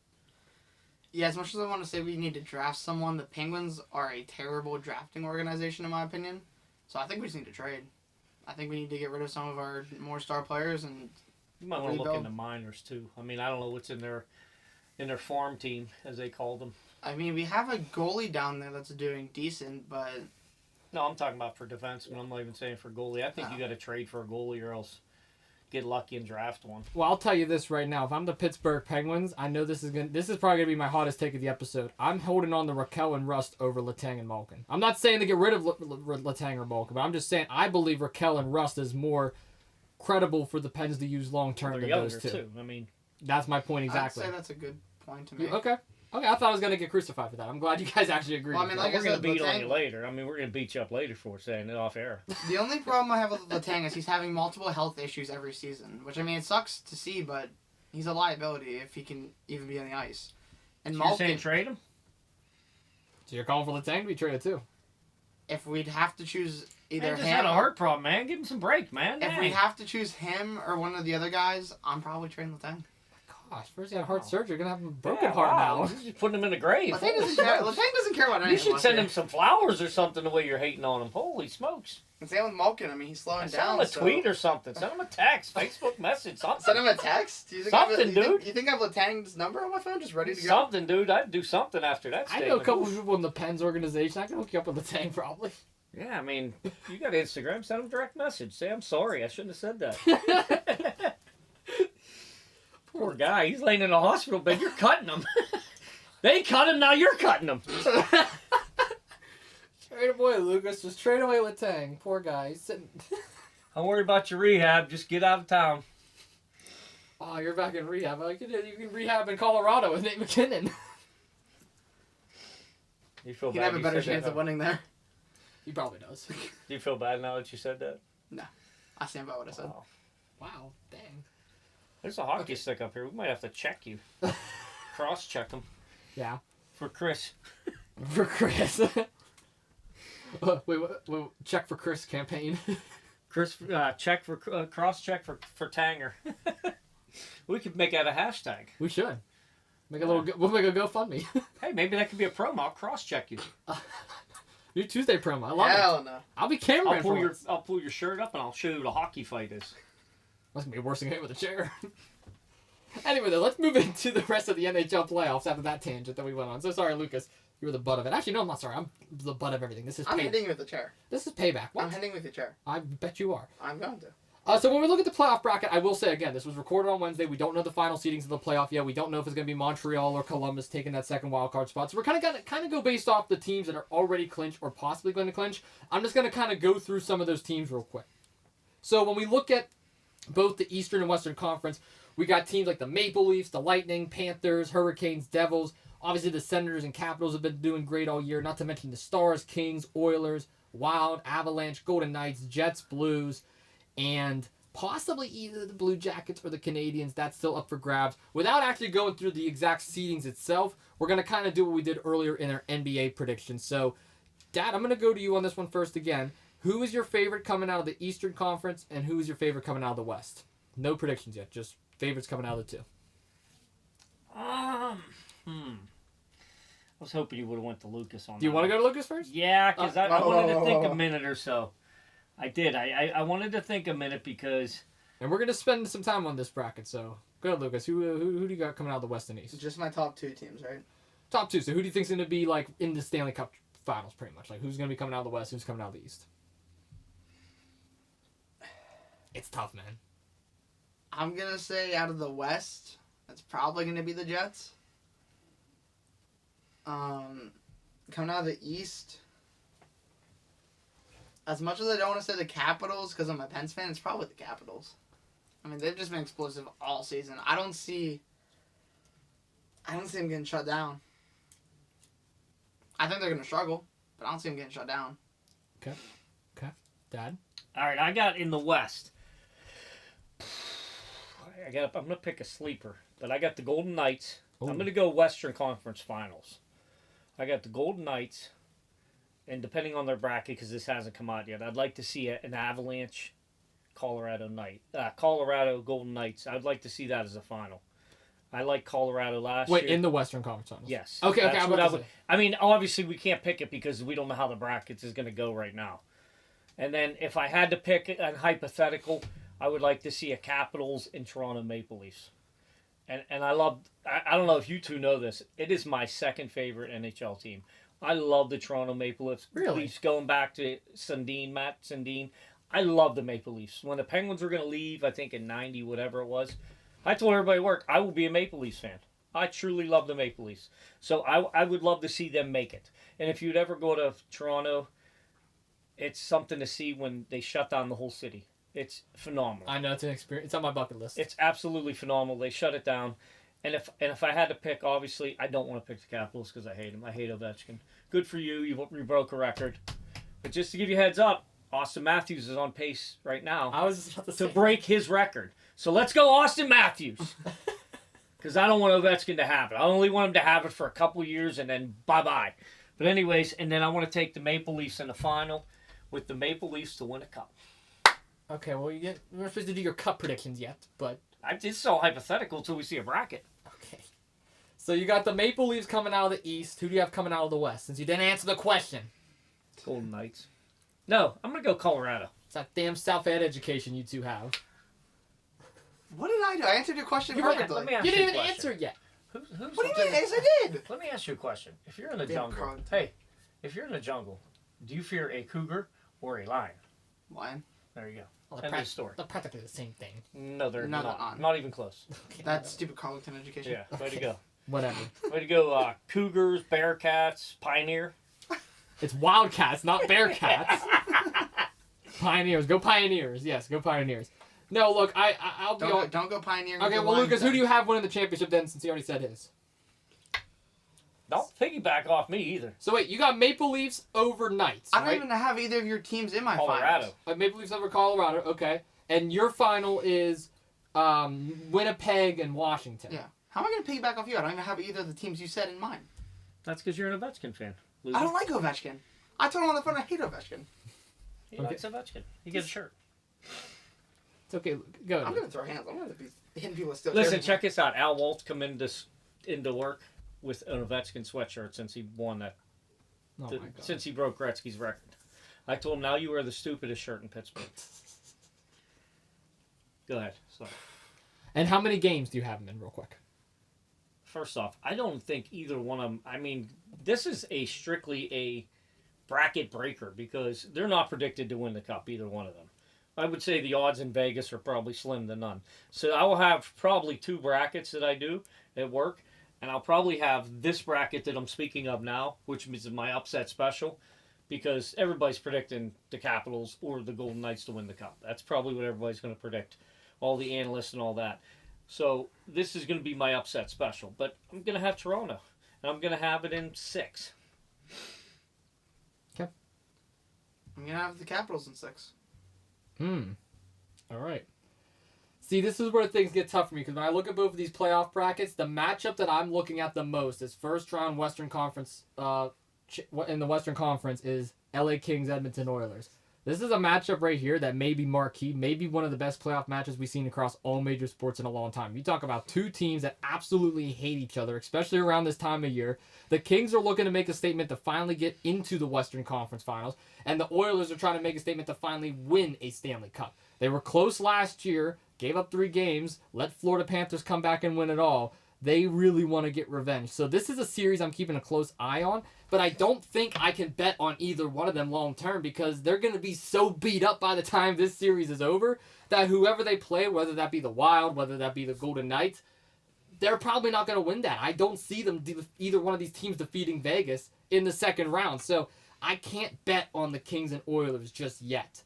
Yeah, as much as I want to say we need to draft someone, the Penguins are a terrible drafting organization, in my opinion. So I think we just need to trade. I think we need to get rid of some of our more star players and you might want to look into minors, too. I mean, I don't know what's in their farm team, as they call them. I mean, we have a goalie down there that's doing decent, but... No, I'm talking about for defenseman. I'm not even saying for goalie. I think you got to trade for a goalie or else get lucky and draft one. Well, I'll tell you this right now. If I'm the Pittsburgh Penguins, I know this is probably going to be my hottest take of the episode. I'm holding on to Raquel and Rust over Letang and Malkin. I'm not saying to get rid of Letang or Malkin, but I'm just saying I believe Raquel and Rust is more credible for the Pens to use long-term than those two. Too. I mean, that's my point exactly. I'd say that's a good point to make. Okay, I thought I was going to get crucified for that. I'm glad you guys actually agreed. Well, I mean, like we're going to beat on you later. I mean, we're going to beat you up later for saying it off air. The only problem I have with Letang is he's having multiple health issues every season, which, I mean, it sucks to see, but he's a liability if he can even be on the ice. And So you're saying Malkin, trade him? So you're calling for Letang to be traded too? if we'd have to choose either Man, just him, had a heart problem, man. Give him some break, man. if Dang. we have to choose him or one of the other guys, I'm probably trading Letang. Gosh, first he had heart Wow. surgery. You're gonna have a broken Yeah, heart wow. now. You're just putting him in the grave. Letang doesn't care. Letang doesn't care about anything. You should last send year. him some flowers or something the way you're hating on him. Holy smokes. And same with Malkin. I mean, he's slowing Send down. him a so- tweet or something. Send him a text, Facebook message, something. Send him a text. Do you think Something, you dude. You think I have Letang's number on my phone, just ready to go? Something, dude. I'd do something after that I statement. know a couple of people in the Pens organization. I can hook you up with Letang probably. Yeah, I mean, you got Instagram. Send him a direct message. Say, I'm sorry. I shouldn't have said that. Poor guy. He's laying in a hospital bed. You're cutting him. They cut him. Now you're cutting him. Trade away, Lucas. Just trade away Letang. Poor guy. He's sitting. Don't worry about your rehab. Just get out of town. Oh, you're back in rehab. You can rehab in Colorado with Nate McKinnon. You feel He'd bad have a you better said chance that, of huh? winning there. He probably does. Do you feel bad now that you said that? I stand by what I said. Wow. Wow, dang. There's a hockey stick up here. We might have to check you. Cross-check him. Yeah. For Chris. For Chris. wait, check for Chris campaign. Chris, check for cross-check for Tanger. We could make that a hashtag. We should. We'll make a GoFundMe. Hey, maybe that could be a promo. I'll cross-check you. New Tuesday promo. I love it. Hell no. I'll be cameraman for once. I'll pull your shirt up and I'll show you what a hockey fight is. That's gonna be worse than hit with a chair. Anyway, though, let's move into the rest of the NHL playoffs after that tangent that we went on. So sorry, Lucas. You were the butt of it. Actually, no, I'm not sorry. I'm the butt of everything. This is I'm payback. hitting you with the chair. This is payback. What? I'm hitting with the chair. I bet you are. I'm going to. So when we look at the playoff bracket, I will say again, this was recorded on Wednesday. We don't know the final seedings of the playoff yet. We don't know if it's going to be Montreal or Columbus taking that second wild card spot. So we're kind of go based off the teams that are already clinched or possibly going to clinch. I'm just going to kind of go through some of those teams real quick. So when we look at both the Eastern and Western Conference, we got teams like the Maple Leafs, the Lightning, Panthers, Hurricanes, Devils. Obviously, the Senators and Capitals have been doing great all year. Not to mention the Stars, Kings, Oilers, Wild, Avalanche, Golden Knights, Jets, Blues, and possibly either the Blue Jackets or the Canadiens. That's still up for grabs. Without actually going through the exact seedings itself, we're going to kind of do what we did earlier in our NBA predictions. So, Dad, I'm going to go to you on this one first again. Who is your favorite coming out of the Eastern Conference, and who is your favorite coming out of the West? No predictions yet, just favorites coming out of the two. I was hoping you would have went to Lucas on that. Do you want to go to Lucas first? Yeah, because I whoa, wanted whoa, to think whoa. a minute or so. I did. I wanted to think a minute because And we're going to spend some time on this bracket, so go ahead, Lucas. Who do you got coming out of the West and East? Just my top two teams, right? Top two. So who do you think's going to be like in the Stanley Cup Finals, pretty much? Like who's going to be coming out of the West? Who's coming out of the East? It's tough, man. I'm going to say out of the West, that's probably going to be the Jets. Coming out of the East, as much as I don't want to say the Capitals because I'm a Pens fan, it's probably the Capitals. I mean, they've just been explosive all season. I don't see them getting shut down. I think they're going to struggle, but I don't see them getting shut down. Okay. Dad? all right, I got in the West. I'm gonna pick a sleeper, but I got the Golden Knights. Ooh. I'm gonna go Western Conference Finals. I got the Golden Knights, and depending on their bracket, because this hasn't come out yet, I'd like to see an Avalanche, Colorado Golden Knights. I'd like to see that as a final. I like Colorado last year. Wait, in the Western Conference Finals? Yes. Okay, That's I'm what about I to would. say. I mean, obviously we can't pick it because we don't know how the brackets is going to go right now. And then if I had to pick a hypothetical, I would like to see a Capitals and Toronto Maple Leafs. And I love. I don't know if you two know this. It is my second favorite NHL team. I love the Toronto Maple Leafs. Really? Leafs going back to Matt Sundin. I love the Maple Leafs. When the Penguins were going to leave, I think in 90, whatever it was, I told everybody at work, I will be a Maple Leafs fan. I truly love the Maple Leafs. So I would love to see them make it. And if you'd ever go to Toronto, it's something to see when they shut down the whole city. It's phenomenal. I know it's an experience. It's on my bucket list. It's absolutely phenomenal. They shut it down. And if I had to pick, obviously, I don't want to pick the Capitals because I hate them. I hate Ovechkin. Good for you. You broke a record. But just to give you a heads up, Austin Matthews is on pace right now I was just about to to say. break his record. So let's go Austin Matthews. because I don't want Ovechkin to have it. I only want him to have it for a couple years and then bye-bye. But anyways, and then I want to take the Maple Leafs in the final with the Maple Leafs to win a cup. Okay, well, we're not supposed to do your cup predictions yet, but... It's all hypothetical until we see a bracket. Okay. So you got the Maple Leafs coming out of the East. Who do you have coming out of the West? Since you didn't answer the question. Golden Knights. No, I'm going to go Colorado. It's that damn South Ed education you two have. What did I do? I answered your question perfectly. Let me ask You you didn't a even question. answer it yet. Who's What do you mean? Yes, I did. Let me ask you a question. If you're in the Damn jungle, crowd. hey, if you're in the jungle, do you fear a cougar or a lion? Lion. There you go. Well, End of story. they're practically the same thing. No, they're No, not. they're not. Not even close. Okay, That's stupid Carleton education. Yeah, way to go. whatever. Way to go, Cougars, Bearcats, Pioneer. It's Wildcats, not Bearcats. Pioneers. Go Pioneers. Yes, go Pioneers. No, look, I'll be all... Don't go Pioneer. Okay, well, Lucas, who do you have winning the championship then, since he already said his? Don't piggyback off me either. So wait, you got Maple Leafs over Knights, I don't right? even have either of your teams in my Colorado. finals. Maple Leafs over Colorado, okay. And your final is Winnipeg and Washington. Yeah. How am I going to piggyback off you? I don't even have either of the teams you said in mine. That's because you're an Ovechkin fan. I don't like Ovechkin. I told him on the phone I hate Ovechkin. He likes Ovechkin. He gets a shirt. It's okay, go. I'm going to throw hands. I'm going to be hitting people that still Listen, care. check this out. Al Walt's come into work with an Ovechkin sweatshirt since he won that. Oh my God. Since he broke Gretzky's record. I told him, now you wear the stupidest shirt in Pittsburgh. Go ahead. Sorry. And how many games do you have them in, real quick? First off, I don't think either one of them. I mean, this is strictly a bracket breaker because they're not predicted to win the cup, either one of them. I would say the odds in Vegas are probably slim to none. So I will have probably 2 brackets that I do at work, and I'll probably have this bracket that I'm speaking of now, which is my upset special, because everybody's predicting the Capitals or the Golden Knights to win the cup. That's probably what everybody's going to predict, all the analysts and all that. So this is going to be my upset special, but I'm going to have Toronto, and I'm going to have it in 6. Okay. I'm going to have the Capitals in 6. All right. See, this is where things get tough for me because when I look at both of these playoff brackets, the matchup that I'm looking at the most is first round Western Conference. In the Western Conference is LA Kings Edmonton Oilers. This is a matchup right here that may be marquee, maybe one of the best playoff matches we've seen across all major sports in a long time. You talk about 2 teams that absolutely hate each other, especially around this time of year. The Kings are looking to make a statement to finally get into the Western Conference Finals, and the Oilers are trying to make a statement to finally win a Stanley Cup. They were close last year, gave up 3 games, let Florida Panthers come back and win it all. They really want to get revenge. So this is a series I'm keeping a close eye on, but I don't think I can bet on either one of them long term because they're going to be so beat up by the time this series is over that whoever they play, whether that be the Wild, whether that be the Golden Knights, they're probably not going to win that. I don't see them either one of these teams defeating Vegas in the second round. So I can't bet on the Kings and Oilers just yet.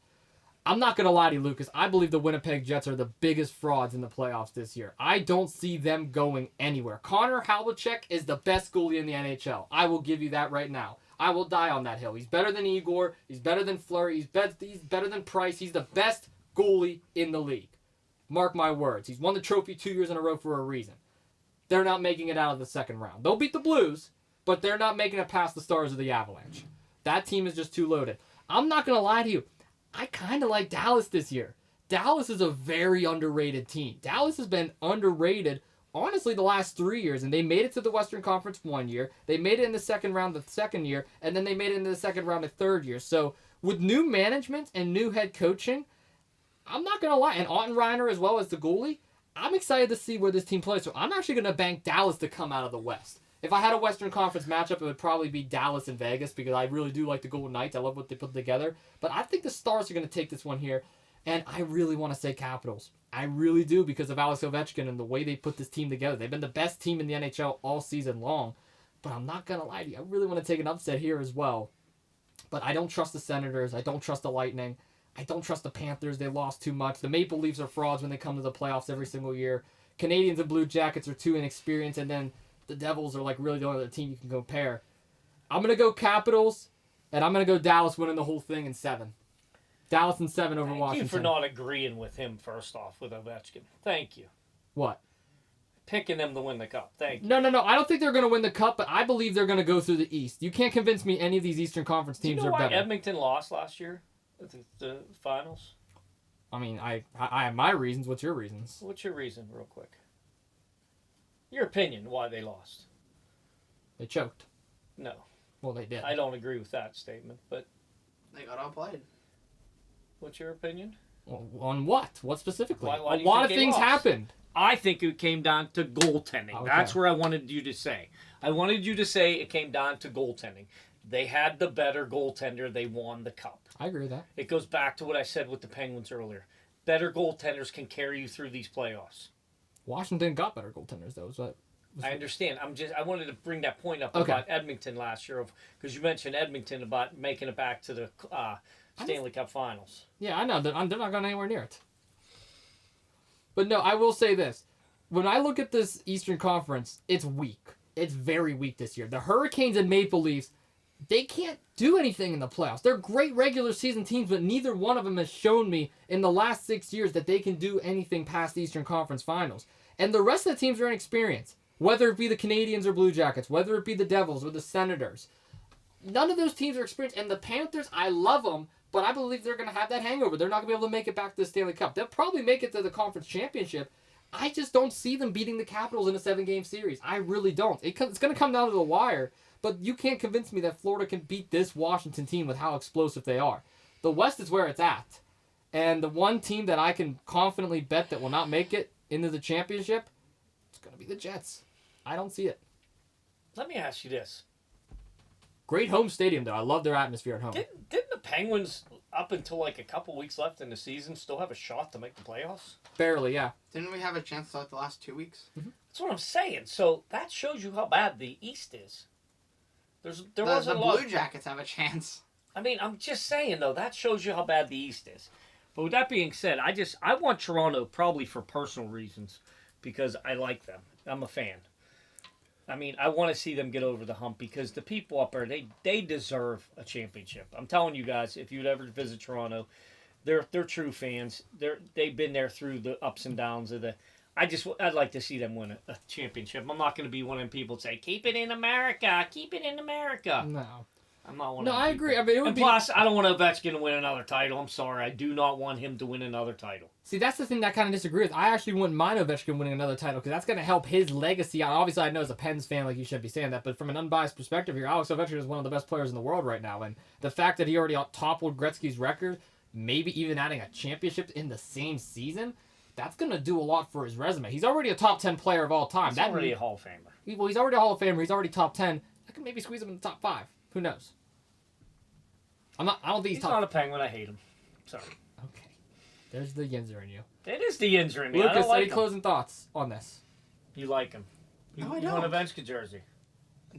I'm not going to lie to you, Lucas. I believe the Winnipeg Jets are the biggest frauds in the playoffs this year. I don't see them going anywhere. Connor Havlicek is the best goalie in the NHL. I will give you that right now. I will die on that hill. He's better than Igor. He's better than Fleury. He's better than Price. He's the best goalie in the league. Mark my words. He's won the trophy 2 years in a row for a reason. They're not making it out of the second round. They'll beat the Blues, but they're not making it past the Stars or the Avalanche. That team is just too loaded. I'm not going to lie to you. I kind of like Dallas this year. Dallas is a very underrated team. Dallas has been underrated, honestly, the last 3 years, and they made it to the Western Conference 1 year. They made it in the second round the second year, and then they made it into the second round the third year. So with new management and new head coaching, I'm not going to lie, and Otton Reiner as well as the goalie, I'm excited to see where this team plays. So I'm actually going to bank Dallas to come out of the West. If I had a Western Conference matchup, it would probably be Dallas and Vegas because I really do like the Golden Knights. I love what they put together. But I think the Stars are going to take this one here. And I really want to say Capitals. I really do because of Alex Ovechkin and the way they put this team together. They've been the best team in the NHL all season long. But I'm not going to lie to you. I really want to take an upset here as well. But I don't trust the Senators. I don't trust the Lightning. I don't trust the Panthers. They lost too much. The Maple Leafs are frauds when they come to the playoffs every single year. Canadians and Blue Jackets are too inexperienced. And then the Devils are like really the only other team you can compare. I'm going to go Capitals, and I'm going to go Dallas winning the whole thing in 7. Dallas in 7 over Washington. Thank you for not agreeing with him, first off, with Ovechkin. Thank you. What? picking them to win the cup. Thank you. No. I don't think they're going to win the cup, but I believe they're going to go through the East. You can't convince me any of these Eastern Conference teams Do you know are why better. Edmonton lost last year at the finals? I mean, I have my reasons. What's your reasons? What's your reason, real quick? Your opinion why they lost? They choked. No. Well, they did. I don't agree with that statement, but They got outplayed. what's your opinion? Well, on what? What specifically? Why A do you lot think of they things lost? happened. I think it came down to goaltending. Okay. That's where I wanted you to say. I wanted you to say it came down to goaltending. They had the better goaltender. They won the cup. I agree with that. It goes back to what I said with the Penguins earlier. Better goaltenders can carry you through these playoffs. Washington got better goaltenders, though. So I understand. I wanted to bring that point up Okay. about Edmonton last year, because you mentioned Edmonton about making it back to the Stanley Cup Finals. yeah, I know. They're not going anywhere near it. But no, I will say this. When I look at this Eastern Conference, it's weak. It's very weak this year. The Hurricanes and Maple Leafs, they can't do anything in the playoffs. They're great regular season teams, but neither one of them has shown me in the last 6 years that they can do anything past the Eastern Conference Finals. And the rest of the teams are inexperienced, whether it be the Canadians or Blue Jackets, whether it be the Devils or the Senators. None of those teams are experienced. And the Panthers, I love them, but I believe they're going to have that hangover. They're not going to be able to make it back to the Stanley Cup. They'll probably make it to the conference championship. I just don't see them beating the Capitals in a 7-game series. I really don't. It's going to come down to the wire, but you can't convince me that Florida can beat this Washington team with how explosive they are. The West is where it's at. And the one team that I can confidently bet that will not make it into the championship, it's going to be the Jets. I don't see it. Let me ask you this. Great home stadium, though. I love their atmosphere at home. Didn't the Penguins, up until like a couple weeks left in the season, still have a shot to make the playoffs? Barely, yeah. Didn't we have a chance like the last 2 weeks? That's what I'm saying. So that shows you how bad the East is. There The wasn't a lot. Blue Jackets have a chance. I mean, I'm just saying though, that shows you how bad the East is. But with that being said, I want Toronto probably for personal reasons, because I like them. I'm a fan. I mean, I want to see them get over the hump, because the people up there, they deserve a championship. I'm telling you guys, if you'd ever visit Toronto, they're true fans. They've been there through the ups and downs of the. I'd like to see them win a championship. I'm not going to be one of them people that say, keep it in America, keep it in America. No. I'm not one No, of them I people. agree. I mean, it would And be... plus, I don't want Ovechkin to win another title. I'm sorry. I do not want him to win another title. See, that's the thing that I kind of disagree with. I actually wouldn't mind Ovechkin winning another title, because that's going to help his legacy. Obviously, I know as a Pens fan, like, you shouldn't be saying that, but from an unbiased perspective here, Alex Ovechkin is one of the best players in the world right now, and the fact that he already toppled Gretzky's record, maybe even adding a championship in the same season, that's going to do a lot for his resume. He's already a top 10 player of all time. He's already a Hall of Famer. He's already a Hall of Famer. He's already top 10. I could maybe squeeze him in the top 5. Who knows? I don't think He's not a Penguin. I hate him. Sorry. Okay. There's the Yinzer in you. It is the injury in me. I Lucas, don't like any him. closing thoughts on this? You like him. No, I You want a don't. Ovechkin jersey.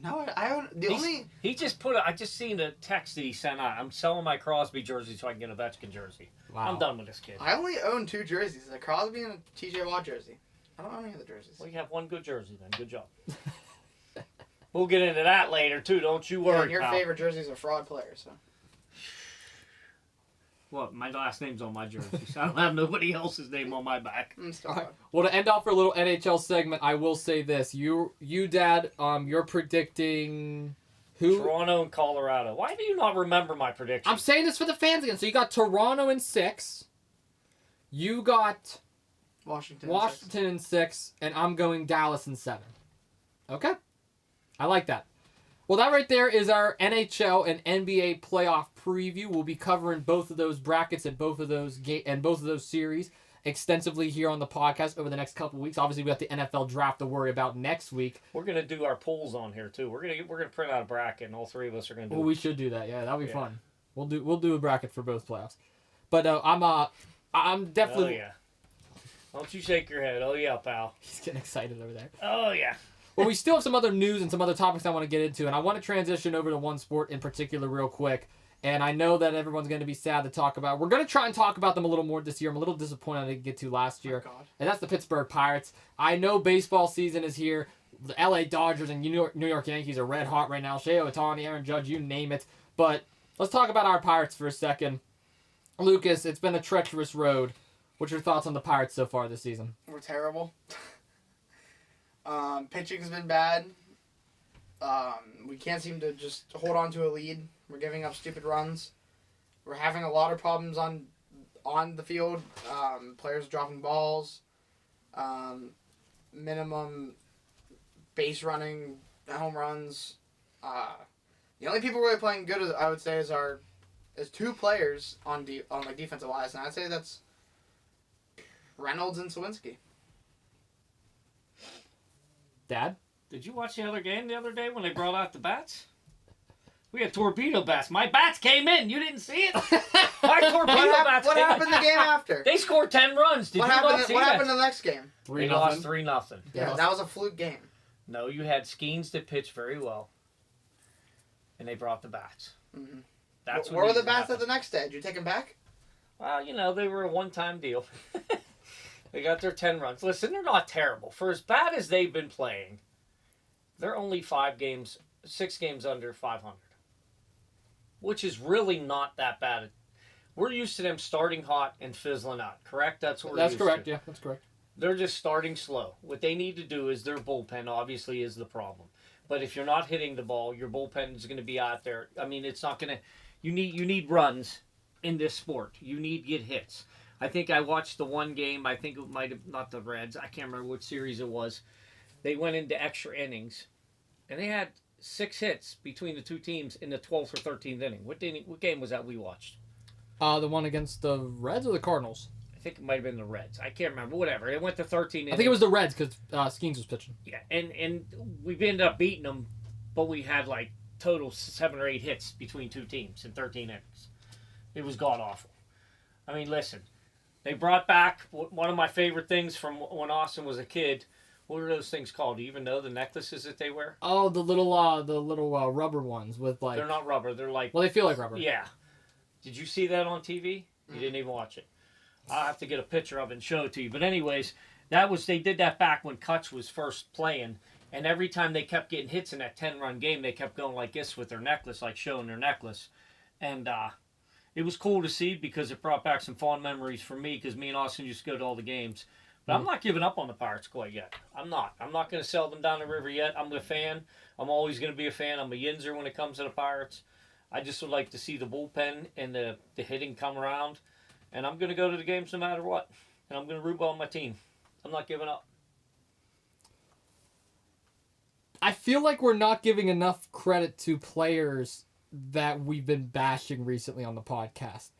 No, I don't. He just I just seen a text that he sent out. I'm selling my Crosby jersey so I can get a Ovechkin jersey. Wow. I'm done with this kid. I only own 2 jerseys: a Crosby and a TJ Watt jersey. I don't own any other jerseys. Well, you have one good jersey then. Good job. We'll get into that later too. Don't you Yeah, worry, and your pal. favorite jerseys are fraud players. So. What? My last name's on my jersey. So I don't have nobody else's name on my back. Still All right. fraud. Well, to end off our little NHL segment, I will say this: you, Dad, you're predicting who? Toronto and Colorado. Why do you not remember my prediction? I'm saying this for the fans again. So you got Toronto in 6, you got Washington. in 6, and I'm going Dallas in 7. Okay, I like that. Well, that right there is our NHL and NBA playoff preview. We'll be covering both of those brackets and both of those series extensively here on the podcast over the next couple of weeks. Obviously, we got the NFL draft to worry about next week. We're gonna do our polls on here too. We're gonna print out a bracket, and all 3 of us are gonna do. Well, we should do that. Yeah, that'll be Yeah. fun. We'll do a bracket for both playoffs. But I'm definitely. Oh yeah. Don't you shake your head. Oh yeah, pal. He's getting excited over there. Oh yeah. Well, we still have some other news and some other topics I want to get into, and I want to transition over to one sport in particular real quick. And I know that everyone's going to be sad to talk about. We're going to try and talk about them a little more this year. I'm a little disappointed I didn't get to last year. Oh, God. And that's the Pittsburgh Pirates. I know baseball season is here. The LA Dodgers and New York Yankees are red hot right now. Shohei Ohtani, Aaron Judge, you name it. But let's talk about our Pirates for a second. Lucas, it's been a treacherous road. What's your thoughts on the Pirates so far this season? We're terrible. Pitching's been bad. We can't seem to just hold on to a lead. We're giving up stupid runs. We're having a lot of problems on the field. Players dropping balls. Minimum base running, home runs. The only people really playing good, I would say, is two players on like defensive wise, and I'd say that's Reynolds and Sawinski. Dad? Did you watch the other game the other day when they brought out the bats? We had torpedo bats. My bats came in. You didn't see it? My torpedo bats What came happened in. the game after? They scored 10 runs. Did What you not see happened? What that? happened the next game? They lost 3-0. Yeah, that was a fluke game. No, you had Skeens that pitched very well, and they brought the bats. Mm-hmm. That's Where were the bats happened. at the next day? Did you take them back? Well, they were a one-time deal. They got their 10 runs. Listen, they're not terrible. For as bad as they've been playing, they're only 6 games under 500, which is really not that bad. We're used to them starting hot and fizzling out, correct? That's what we're used correct, to. yeah, that's correct. They're just starting slow. What they need to do is their bullpen obviously is the problem. But if you're not hitting the ball, your bullpen is going to be out there. I mean, it's not going to... You need runs in this sport. You need to get hits. I think I watched the one game. I think it might have... Not the Reds. I can't remember which series it was. They went into extra innings. And they had 6 hits between the two teams in the 12th or 13th inning. What game was that we watched? The one against the Reds or the Cardinals? I think it might have been the Reds. I can't remember. Whatever. It went to 13 innings. I think it was the Reds because Skeens was pitching. Yeah, and we ended up beating them, but we had like total 7 or 8 hits between two teams in 13 innings. It was god-awful. I mean, listen, they brought back one of my favorite things from when Austin was a kid. What are those things called? Do you even know the necklaces that they wear? Oh, the little rubber ones with like... They're not rubber. They're like... Well, they feel like rubber. Yeah. Did you see that on TV? You didn't even watch it. I'll have to get a picture of it and show it to you. But anyways, they did that back when Kutch was first playing. And every time they kept getting hits in that 10-run game, they kept going like this with their necklace, like showing their necklace. And it was cool to see because it brought back some fond memories for me because me and Austin used to go to all the games. But I'm not giving up on the Pirates quite yet. I'm not. I'm not going to sell them down the river yet. I'm a fan. I'm always going to be a fan. I'm a Yinzer when it comes to the Pirates. I just would like to see the bullpen and the hitting come around. And I'm going to go to the games no matter what. And I'm going to root on my team. I'm not giving up. I feel like we're not giving enough credit to players that we've been bashing recently on the podcast.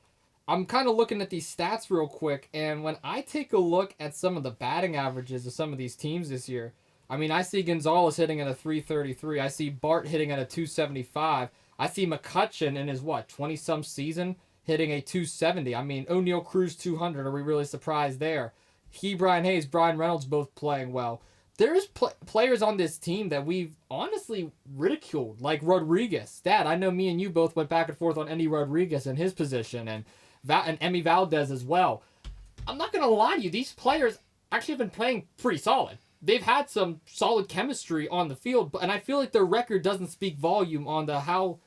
I'm kind of looking at these stats real quick, and when I take a look at some of the batting averages of some of these teams this year, I mean, I see Gonzalez hitting at a 333. I see Bart hitting at a 275. I see McCutcheon in his, 20-some season hitting a 270. I mean, O'Neal Cruz 200. Are we really surprised there? Brian Hayes, Brian Reynolds both playing well. There's players on this team that we've honestly ridiculed, like Rodriguez. Dad, I know me and you both went back and forth on Endy Rodriguez and his position, and Emmy Valdez as well. I'm not going to lie to you. These players actually have been playing pretty solid. They've had some solid chemistry on the field, and I feel like their record doesn't speak volume on how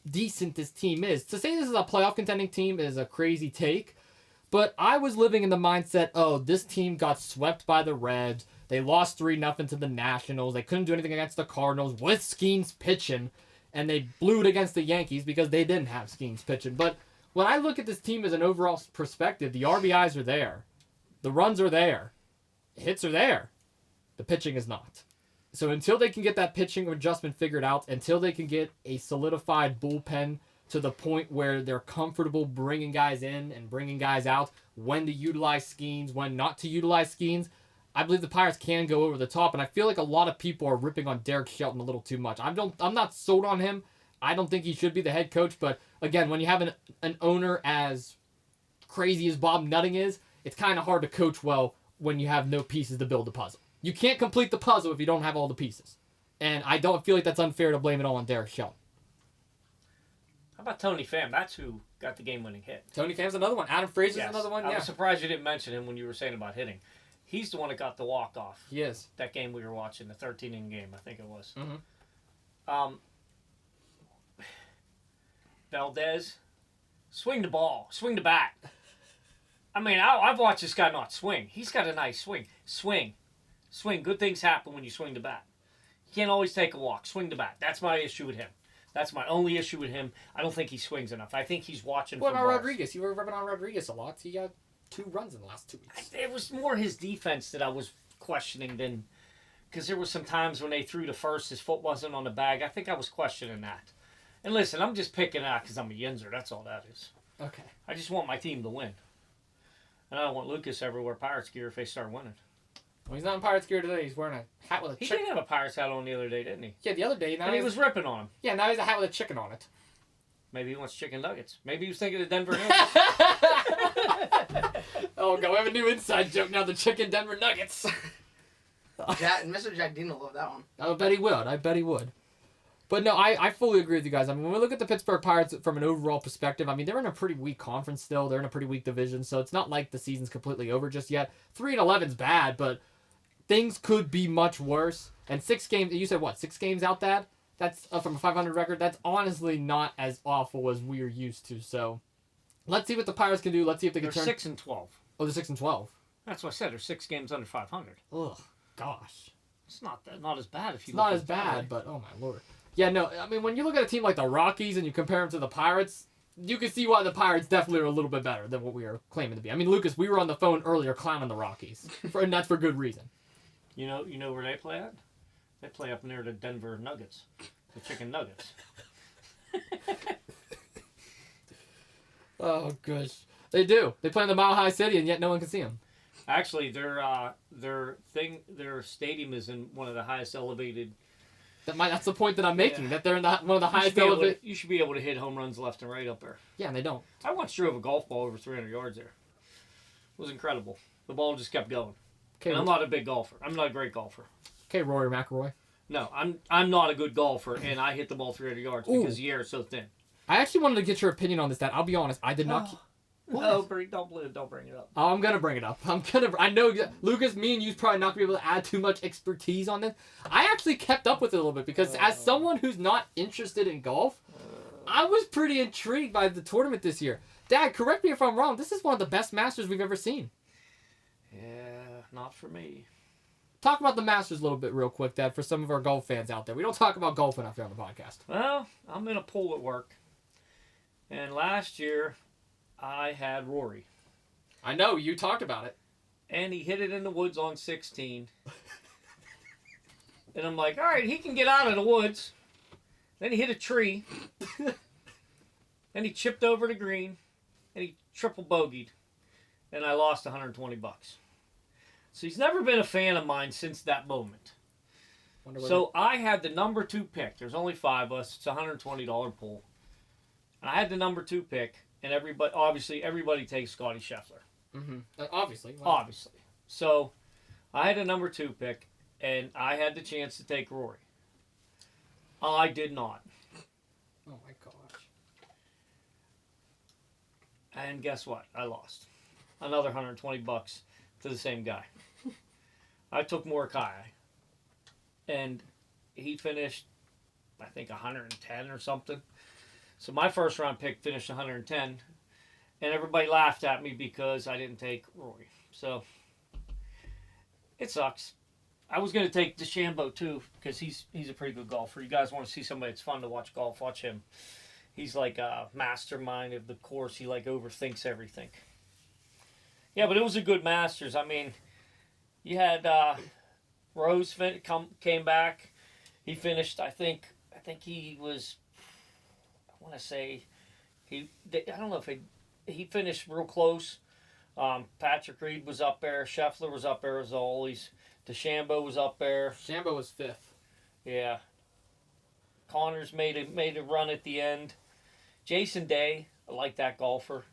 decent this team is. To say this is a playoff contending team is a crazy take, but I was living in the mindset, this team got swept by the Reds. They lost 3-0 to the Nationals. They couldn't do anything against the Cardinals with Skeens pitching, and they blew it against the Yankees because they didn't have Skeens pitching. But when I look at this team as an overall perspective, the RBIs are there. The runs are there. Hits are there. The pitching is not. So until they can get that pitching adjustment figured out, until they can get a solidified bullpen to the point where they're comfortable bringing guys in and bringing guys out, when to utilize Skeens, when not to utilize Skeens, I believe the Pirates can go over the top. And I feel like a lot of people are ripping on Derek Shelton a little too much. I'm not sold on him. I don't think he should be the head coach. But again, when you have an owner as crazy as Bob Nutting is, it's kind of hard to coach well when you have no pieces to build the puzzle. You can't complete the puzzle if you don't have all the pieces. And I don't feel like that's unfair to blame it all on Derek Shelton. How about Tony Pham? That's who got the game-winning hit. Tony Pham's another one. Adam Frazier's another one. I was surprised you didn't mention him when you were saying about hitting. He's the one that got the walk-off. He is. That game we were watching, the 13-inning game, I think it was. Mm-hmm. Valdez, swing the ball, swing the bat. I mean, I've watched this guy not swing. He's got a nice swing. Swing. Swing. Good things happen when you swing the bat. You can't always take a walk. Swing the bat. That's my issue with him. That's my only issue with him. I don't think he swings enough. I think he's watching What for about balls. Rodriguez? You were ripping on Rodriguez a lot. He got 2 runs in the last 2 weeks. It was more his defense that I was questioning than... Because there were some times when they threw to first, his foot wasn't on the bag. I think I was questioning that. And listen, I'm just picking out because I'm a Yinzer. That's all that is. Okay. I just want my team to win. And I don't want Lucas ever wear Pirates gear if they start winning. Well, he's not in Pirates gear today. He's wearing a hat with a He chicken. did have a Pirates hat on the other day, didn't he? Yeah, the other day. Now And he was ripping on him. Yeah, now he's a hat with a chicken on it. Maybe he wants chicken nuggets. Maybe he was thinking of Denver Nuggets. Oh, God, we have a new inside joke now. The chicken Denver Nuggets. Mr. Jack Dean will love that one. I bet he would. I bet he would. But no, I fully agree with you guys. I mean, when we look at the Pittsburgh Pirates from an overall perspective, I mean, they're in a pretty weak conference still. They're in a pretty weak division, so it's not like the season's completely over just yet. 3-11's bad, but things could be much worse. And 6 games, you said what, 6 games out that? That's from a 500 record. That's honestly not as awful as we're used to. So let's see what the Pirates can do. Let's see if they can They're turn. 6-12. Oh, they're 6-12. That's what I said. They're 6 games under 500. Ugh, gosh. It's not as bad if you It's look not at as it that way. bad, but oh my lord. Yeah, no, I mean, when you look at a team like the Rockies and you compare them to the Pirates, you can see why the Pirates definitely are a little bit better than what we are claiming to be. I mean, Lucas, we were on the phone earlier clowning the Rockies, and that's for good reason. You know where they play at? They play up near the Denver Nuggets, the chicken nuggets. Oh, gosh. They do. They play in the Mile High City, and yet no one can see them. Actually, their stadium is in one of the highest elevated. That's the point that I'm making, Yeah. that they're in one of the You highest should be able to- elevated. You should be able to hit home runs left and right up there. Yeah, and they don't. I once drove a golf ball over 300 yards there. It was incredible. The ball just kept going. Okay, And I'm not a big golfer. I'm not a great golfer. okay, Rory McIlroy. No, I'm not a good golfer, and I hit the ball 300 yards because the air is so thin. I actually wanted to get your opinion on this, Dad. I'll be honest. I did not. No, don't bring it up. I'm gonna bring it up. I know, Lucas, me and you's probably not gonna be able to add too much expertise on this. I actually kept up with it a little bit because as someone who's not interested in golf, I was pretty intrigued by the tournament this year. Dad, correct me if I'm wrong. This is one of the best Masters we've ever seen. Yeah, not for me. Talk about the Masters a little bit real quick, Dad, for some of our golf fans out there. We don't talk about golf enough here on the podcast. Well, I'm in a pool at work, and last year I had Rory, I know, you talked about it. and he hit it in the woods on 16. And I'm like, all right, he can get out of the woods. Then he hit a tree. Then he chipped over the green, and he triple bogeyed, and I lost $120. So he's never been a fan of mine since that moment. So I had the number 2 pick. There's only 5 of us. It's a $120 pool. And I had the number 2 pick, and everybody takes Scotty Scheffler. Mm-hmm. Obviously. Obviously. So I had a number 2 pick, and I had the chance to take Rory. I did not. Oh my gosh. And guess what? I lost. Another $120 to the same guy. I took Mordecai. And he finished, I think, 110 or something. So my first round pick finished 110. And everybody laughed at me because I didn't take Rory. So it sucks. I was going to take DeChambeau too because he's a pretty good golfer. You guys want to see somebody that's fun to watch golf, watch him. He's like a mastermind of the course. He like overthinks everything. Yeah, but it was a good Masters. I mean, you had Rose came back. He finished. I think he was. I want to say I don't know if he finished real close. Patrick Reed was up there. Scheffler was up there as always. DeChambeau was up there. DeChambeau was 5th. Yeah. Connors made a run at the end. Jason Day, I like that golfer.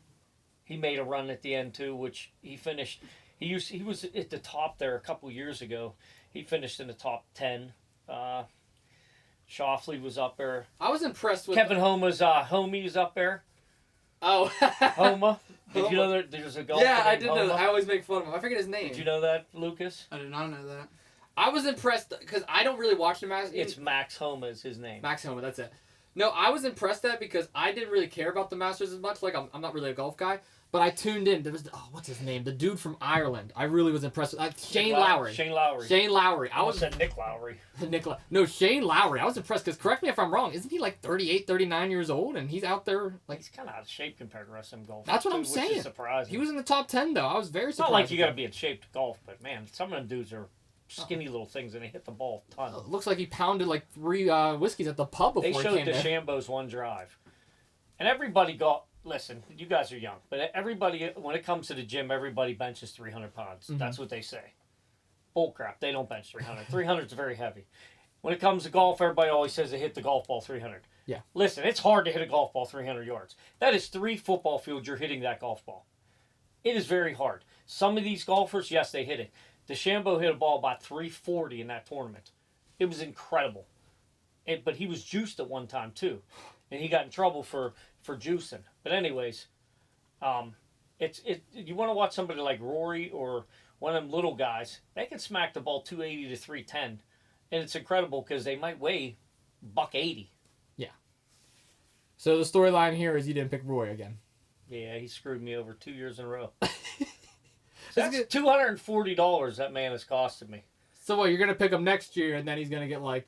He made a run at the end too, which he finished. He was at the top there a couple years ago. He finished in the top 10. Shoffley was up there. I was impressed with Kevin Homa's homie is up there. Oh. Homa. Did you know there's a golfer Yeah, I named did know that. Homa? I always make fun of him. I forget his name. Did you know that, Lucas? I did not know that. I was impressed because I don't really watch the Masters. It's Max Homa is his name. Max Homa, that's it. No, I was impressed at because I didn't really care about the Masters as much. Like, I'm not really a golf guy. but I tuned in. There was what's his name? The dude from Ireland. I really was impressed with Shane Lowry. Shane Lowry. Shane Lowry. I almost said Nick Lowry. No, Shane Lowry. I was impressed because correct me if I'm wrong. Isn't he like 38, 39 years old and he's out there like? He's kind of out of shape compared to the rest of them golfers. That's what I'm which saying. Is surprising. He was in the top 10 though. I was very It's surprised. not like you got to be in shape to golf, but man, some of them dudes are skinny little things and they hit the ball a ton. Looks like he pounded like 3 whiskeys at the pub before They he showed came there. DeChambeau's one drive, and everybody got. Listen, you guys are young, but everybody, when it comes to the gym, everybody benches 300 pounds. Mm-hmm. That's what they say. Bull crap. They don't bench 300. 300 is very heavy. When it comes to golf, everybody always says they hit the golf ball 300. Yeah. Listen, it's hard to hit a golf ball 300 yards. That is 3 football fields you're hitting that golf ball. It is very hard. Some of these golfers, yes, they hit it. DeChambeau hit a ball about 340 in that tournament. It was incredible. But he was juiced at one time, too. And he got in trouble for juicing. But anyways, you want to watch somebody like Rory or one of them little guys, they can smack the ball 280 to 310. And it's incredible because they might weigh $180. Yeah. So the storyline here is you didn't pick Roy again. Yeah, he screwed me over 2 years in a row. That's $240 that man has costed me. So what? You're gonna pick him next year, and then he's gonna get like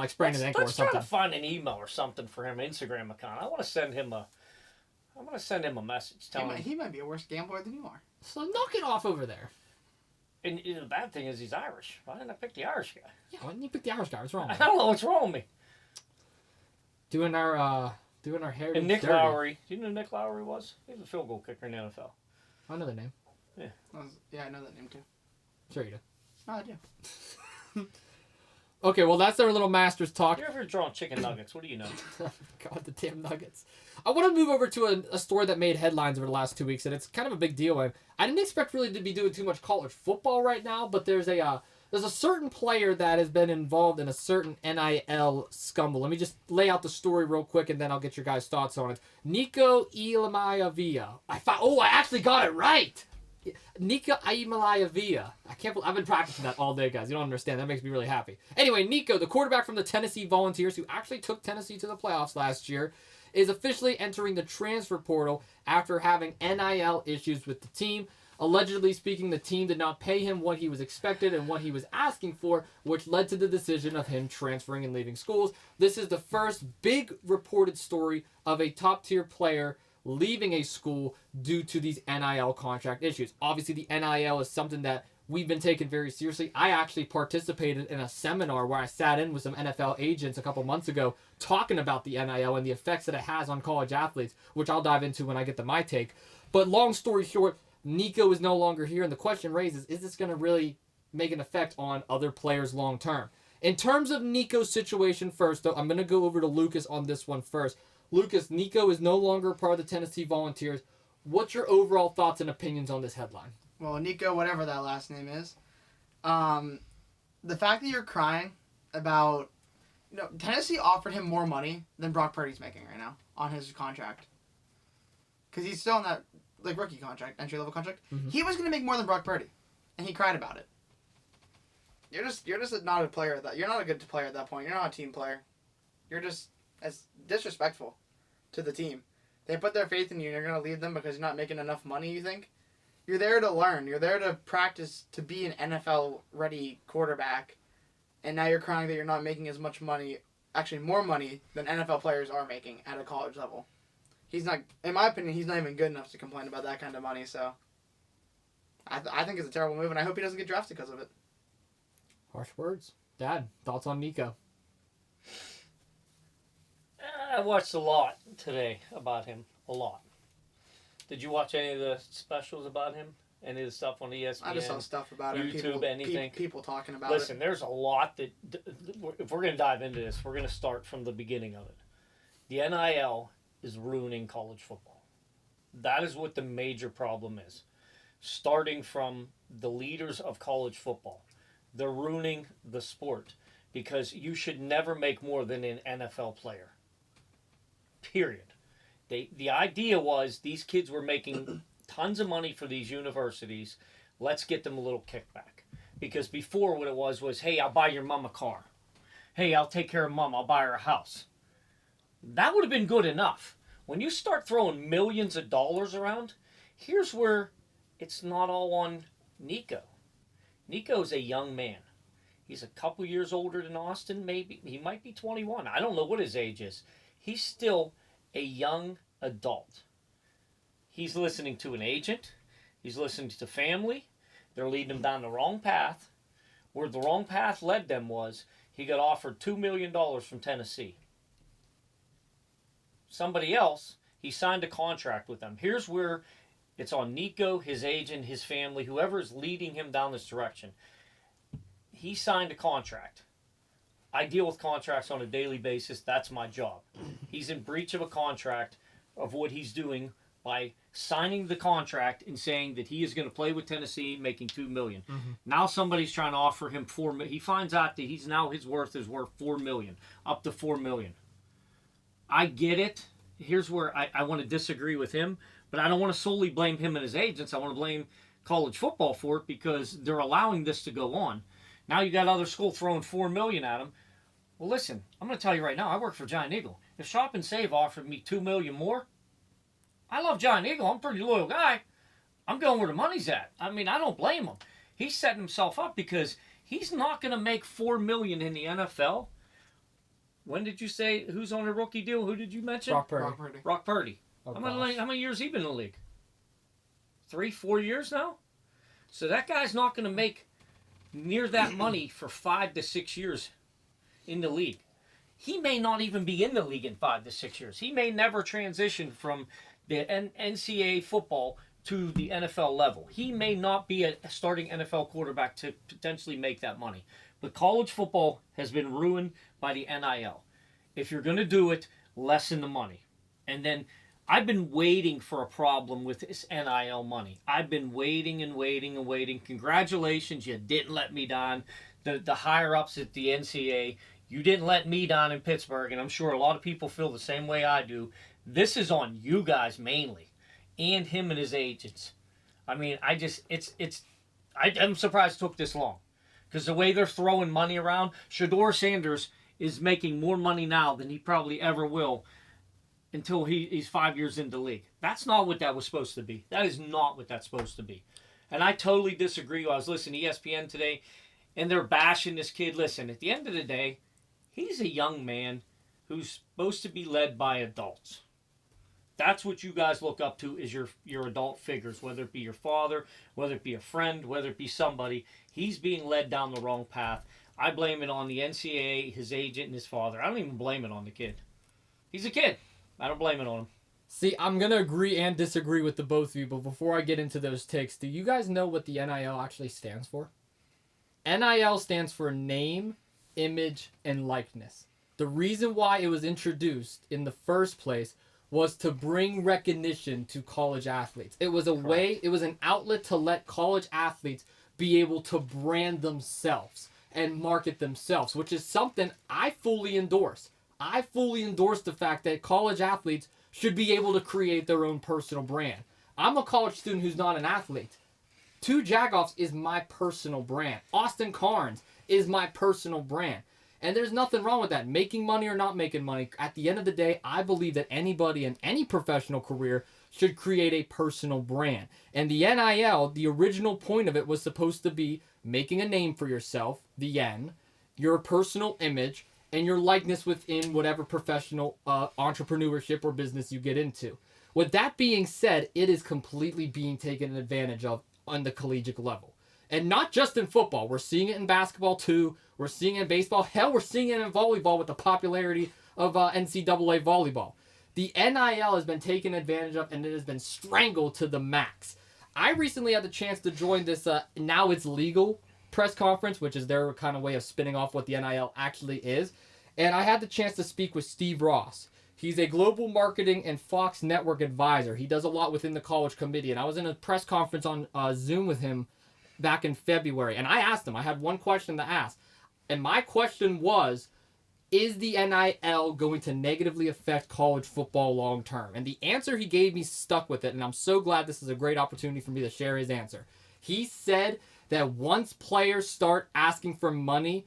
sprain his ankle or Let's something. try to find an email or something for him, Instagram account. I want to send him a message telling him. He might be a worse gambler than you are. So knock it off over there. And the bad thing is he's Irish. Why didn't I pick the Irish guy? Yeah, why didn't you pick the Irish guy? What's wrong? I don't know what's wrong with me. Doing our heritage. And Nick derby. Lowry. Do you know who Nick Lowry was? He was a field goal kicker in the NFL. I know the name. Yeah, I know that name too. Sure you do. Oh, I do. Okay, well that's our little Masters talk. You're ever drawing chicken nuggets? What do you know? God, the damn Nuggets. I want to move over to a story that made headlines over the last 2 weeks, and it's kind of a big deal. And I didn't expect really to be doing too much college football right now, but there's a certain player that has been involved in a certain NIL scumble. Let me just lay out the story real quick, and then I'll get your guys' thoughts on it. Nico Iamaleava. I actually got it right. Nico Iamaleava. I've been practicing that all day, guys. You don't understand. That makes me really happy. Anyway, Nico, the quarterback from the Tennessee Volunteers, who actually took Tennessee to the playoffs last year, is officially entering the transfer portal after having NIL issues with the team. Allegedly speaking, the team did not pay him what he was expected and what he was asking for, which led to the decision of him transferring and leaving schools. This is the first big reported story of a top-tier player leaving a school due to these NIL contract issues. Obviously, the NIL is something that we've been taking very seriously. I actually participated in a seminar where I sat in with some NFL agents a couple months ago talking about the NIL and the effects that it has on college athletes, which I'll dive into when I get to my take. But long story short, Nico is no longer here, and the question raises, is this going to really make an effect on other players long term? In terms of Nico's situation first, though, I'm going to go over to Lucas on this one first. Lucas, Nico is no longer a part of the Tennessee Volunteers. What's your overall thoughts and opinions on this headline? Well, Nico, whatever that last name is, the fact that you're crying about, Tennessee offered him more money than Brock Purdy's making right now on his contract. Because he's still on that rookie contract, entry-level contract. Mm-hmm. He was going to make more than Brock Purdy, and he cried about it. You're just not a player you're not a good player at that point. You're not a team player. You're just as disrespectful to the team. They put their faith in you, and you're going to leave them because you're not making enough money, you think? You're there to learn. You're there to practice to be an NFL-ready quarterback, and now you're crying that you're not making as much money, actually more money, than NFL players are making at a college level. He's not, in my opinion, he's not even good enough to complain about that kind of money, so I think it's a terrible move, and I hope he doesn't get drafted because of it. Harsh words. Dad, thoughts on Nico? I watched a lot today about him. A lot. Did you watch any of the specials about him? Any of the stuff on ESPN? I just saw stuff about him. YouTube, anything? People talking about Listen, there's a lot that... If we're going to dive into this, we're going to start from the beginning of it. The NIL is ruining college football. That is what the major problem is. Starting from the leaders of college football. They're ruining the sport because you should never make more than an NFL player. Period. The idea was these kids were making tons of money for these universities. Let's get them a little kickback. Because before what it was, hey, I'll buy your mom a car. Hey, I'll take care of mom. I'll buy her a house. That would have been good enough. When you start throwing millions of dollars around, Here's where it's not all on Nico. Nico's a young man. He's a couple years older than Austin, maybe. He might be 21. I don't know what his age is. He's still a young adult. He's listening to an agent. He's listening to family. They're leading him down the wrong path. Where the wrong path led them was he got offered $2 million from Tennessee. Somebody else, he signed a contract with them. Here's where it's on Nico, his agent, his family, whoever is leading him down this direction. He signed a contract. I deal with contracts on a daily basis. That's my job. He's in breach of a contract of what he's doing by signing the contract and saying that he is going to play with Tennessee, making $2 million. Mm-hmm. Now somebody's trying to offer him $4 million. He finds out that his worth is worth $4 million, up to $4 million. I get it. Here's where I want to disagree with him, but I don't want to solely blame him and his agents. I want to blame college football for it because they're allowing this to go on. Now you got other schools throwing $4 million at him. Well, listen, I'm going to tell you right now, I work for Giant Eagle. If Shop and Save offered me $2 million more, I love Giant Eagle. I'm a pretty loyal guy. I'm going where the money's at. I mean, I don't blame him. He's setting himself up because he's not going to make $4 million in the NFL. When did you say who's on a rookie deal? Who did you mention? Brock Purdy. Brock Purdy. Oh, how many years he been in the league? 3-4 years now? So that guy's not going to make near that money for 5 to 6 years in the league. He may not even be in the league in 5 to 6 years. He may never transition from the NCAA football to the NFL level. He may not be a starting NFL quarterback to potentially make that money. But college football has been ruined by the NIL. If you're going to do it, lessen the money. And then I've been waiting for a problem with this NIL money. I've been waiting and waiting and waiting. Congratulations, you didn't let me down. The higher-ups at the NCAA, you didn't let me down in Pittsburgh, and I'm sure a lot of people feel the same way I do. This is on you guys mainly, and him and his agents. I mean, I'm surprised it took this long. Because the way they're throwing money around, Shedeur Sanders is making more money now than he probably ever will until he's 5 years into the league. That's not what that was supposed to be. That is not what that's supposed to be. And I totally disagree. I was listening to ESPN today, and they're bashing this kid. Listen, at the end of the day, he's a young man who's supposed to be led by adults. That's what you guys look up to is your adult figures, whether it be your father, whether it be a friend, whether it be somebody. He's being led down the wrong path. I blame it on the NCAA, his agent, and his father. I don't even blame it on the kid. He's a kid. I don't blame it on him. See, I'm going to agree and disagree with the both of you, but before I get into those takes, do you guys know what the NIL actually stands for? NIL stands for name, image, and likeness. The reason why it was introduced in the first place was to bring recognition to college athletes. It was it was an outlet to let college athletes be able to brand themselves and market themselves, which is something I fully endorse. I fully endorse the fact that college athletes should be able to create their own personal brand. I'm a college student who's not an athlete. 2 Jagoffs is my personal brand. Austin Cairns is my personal brand. And there's nothing wrong with that. Making money or not making money, at the end of the day, I believe that anybody in any professional career should create a personal brand. And the NIL, the original point of it was supposed to be making a name for yourself, the N, your personal image, and your likeness within whatever professional entrepreneurship or business you get into. With that being said, it is completely being taken advantage of on the collegiate level. And not just in football. We're seeing it in basketball too. We're seeing it in baseball. Hell, we're seeing it in volleyball with the popularity of NCAA volleyball. The NIL has been taken advantage of and it has been strangled to the max. I recently had the chance to join this Now It's Legal press conference, which is their kind of way of spinning off what the NIL actually is. And I had the chance to speak with Steve Ross. He's a global marketing and Fox Network advisor. He does a lot within the college committee. And I was in a press conference on Zoom with him back in February. And I asked him, I had one question to ask. And my question was, is the NIL going to negatively affect college football long term? And the answer he gave me stuck with it. And I'm so glad this is a great opportunity for me to share his answer. He said that once players start asking for money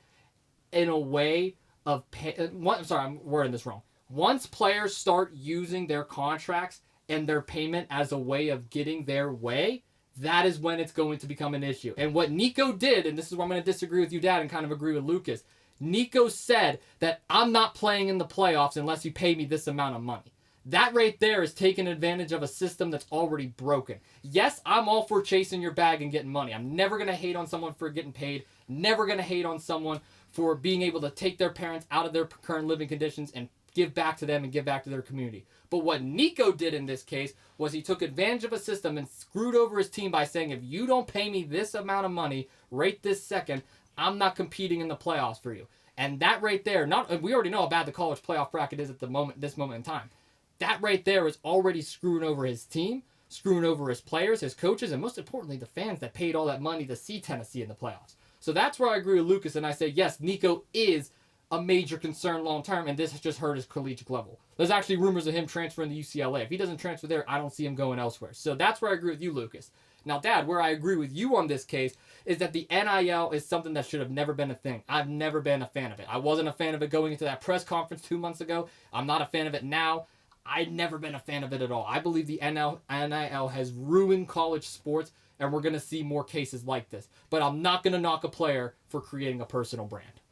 in a way of I'm wording this wrong. Once players start using their contracts and their payment as a way of getting their way, that is when it's going to become an issue. And what Nico did, and this is where I'm going to disagree with you, Dad, and kind of agree with Lucas, Nico said that I'm not playing in the playoffs unless you pay me this amount of money. That right there is taking advantage of a system that's already broken. Yes, I'm all for chasing your bag and getting money. I'm never going to hate on someone for getting paid. Never going to hate on someone for being able to take their parents out of their current living conditions and give back to them and give back to their community. But what Nico did in this case was he took advantage of a system and screwed over his team by saying, if you don't pay me this amount of money right this second, I'm not competing in the playoffs for you. And that right there, we already know how bad the college playoff bracket is at this moment in time. That right there is already screwing over his team, screwing over his players, his coaches, and most importantly, the fans that paid all that money to see Tennessee in the playoffs. So that's where I agree with Lucas, and I say, yes, Nico is a major concern long term, and this has just hurt his collegiate level. There's actually rumors of him transferring to UCLA. If he doesn't transfer there, I don't see him going elsewhere. So that's where I agree with you, Lucas. Now, Dad, where I agree with you on this case is that the NIL is something that should have never been a thing. I've never been a fan of it. I wasn't a fan of it going into that press conference 2 months ago. I'm not a fan of it now. I've never been a fan of it at all. I believe the NIL has ruined college sports, and we're going to see more cases like this. But I'm not going to knock a player for creating a personal brand.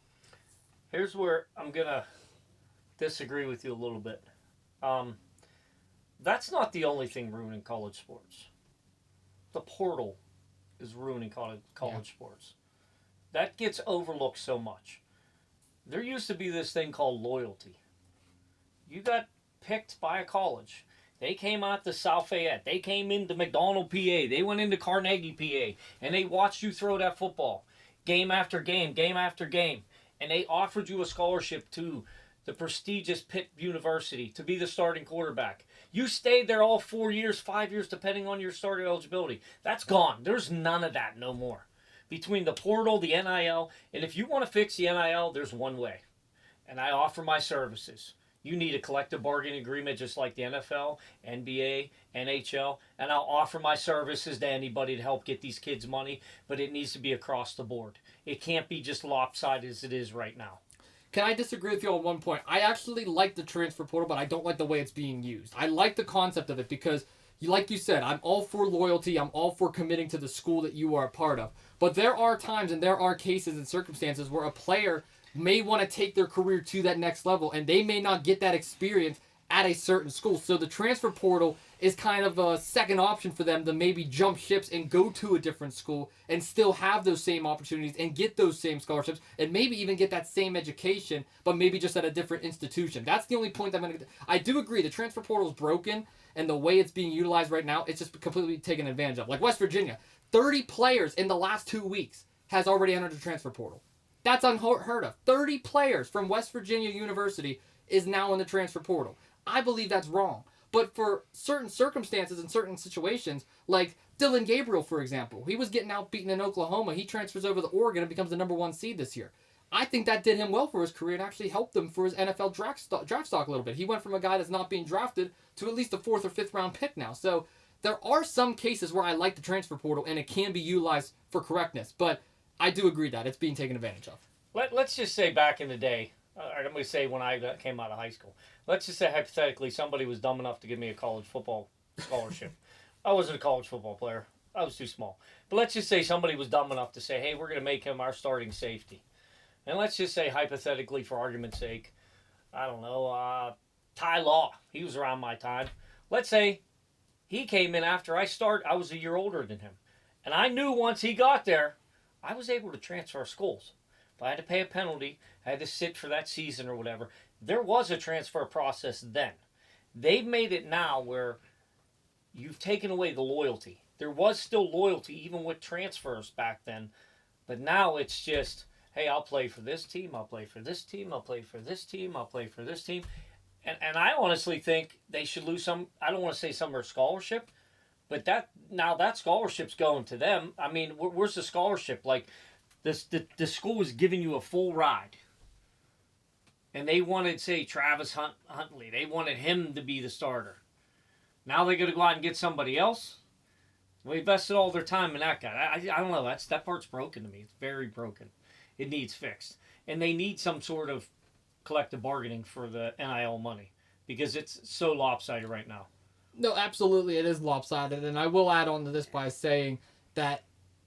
Here's where I'm going to disagree with you a little bit. That's not the only thing ruining college sports. The portal is ruining college sports. That gets overlooked so much. There used to be this thing called loyalty. You got picked by a college. They came out to South Fayette. They came into McDonald, PA. They went into Carnegie, PA. And they watched you throw that football. Game after game, game after game. And they offered you a scholarship to the prestigious Pitt University to be the starting quarterback. You stayed there all 4 years, 5 years, depending on your starting eligibility. That's gone. There's none of that no more. Between the portal, the NIL, and if you want to fix the NIL, there's one way. And I offer my services. You need a collective bargaining agreement just like the NFL, NBA, NHL, and I'll offer my services to anybody to help get these kids money, but it needs to be across the board. It can't be just lopsided as it is right now. Can I disagree with you on one point? I actually like the transfer portal, but I don't like the way it's being used. I like the concept of it because, like you said, I'm all for loyalty. I'm all for committing to the school that you are a part of. But there are times and there are cases and circumstances where a player may want to take their career to that next level, and they may not get that experience at a certain school. So the transfer portal is kind of a second option for them to maybe jump ships and go to a different school and still have those same opportunities and get those same scholarships and maybe even get that same education, but maybe just at a different institution. That's the only point I do agree the transfer portal is broken, and the way it's being utilized right now, it's just completely taken advantage of. Like West Virginia, 30 players in the last 2 weeks has already entered the transfer portal. That's unheard of. 30 players from West Virginia University is now in the transfer portal. I believe that's wrong. But for certain circumstances and certain situations, like Dylan Gabriel, for example, he was getting outbeaten in Oklahoma. He transfers over to Oregon and becomes the number 1 seed this year. I think that did him well for his career and actually helped him for his NFL draft stock a little bit. He went from a guy that's not being drafted to at least a 4th or 5th round pick now. So there are some cases where I like the transfer portal and it can be utilized for correctness. But I do agree that it's being taken advantage of. Let's just say back in the day, I'm going to say when I came out of high school, let's just say hypothetically somebody was dumb enough to give me a college football scholarship. I wasn't a college football player. I was too small. But let's just say somebody was dumb enough to say, hey, we're going to make him our starting safety. And let's just say hypothetically, for argument's sake, I don't know, Ty Law. He was around my time. Let's say he came in after I was a year older than him. And I knew once he got there, I was able to transfer schools. If I had to pay a penalty, I had to sit for that season or whatever. There was a transfer process then. They've made it now where you've taken away the loyalty. There was still loyalty even with transfers back then. But now it's just, hey, I'll play for this team, I'll play for this team, I'll play for this team, I'll play for this team. And I honestly think they should lose some, I don't want to say some of their scholarship, but that scholarship's going to them. I mean, where's the scholarship? Like, the school was giving you a full ride. And they wanted, say, Travis Huntley. They wanted him to be the starter. Now they're going to go out and get somebody else? We invested all their time in that guy. I don't know. That part's broken to me. It's very broken. It needs fixed. And they need some sort of collective bargaining for the NIL money. Because it's so lopsided right now. No, absolutely, it is lopsided, and I will add on to this by saying that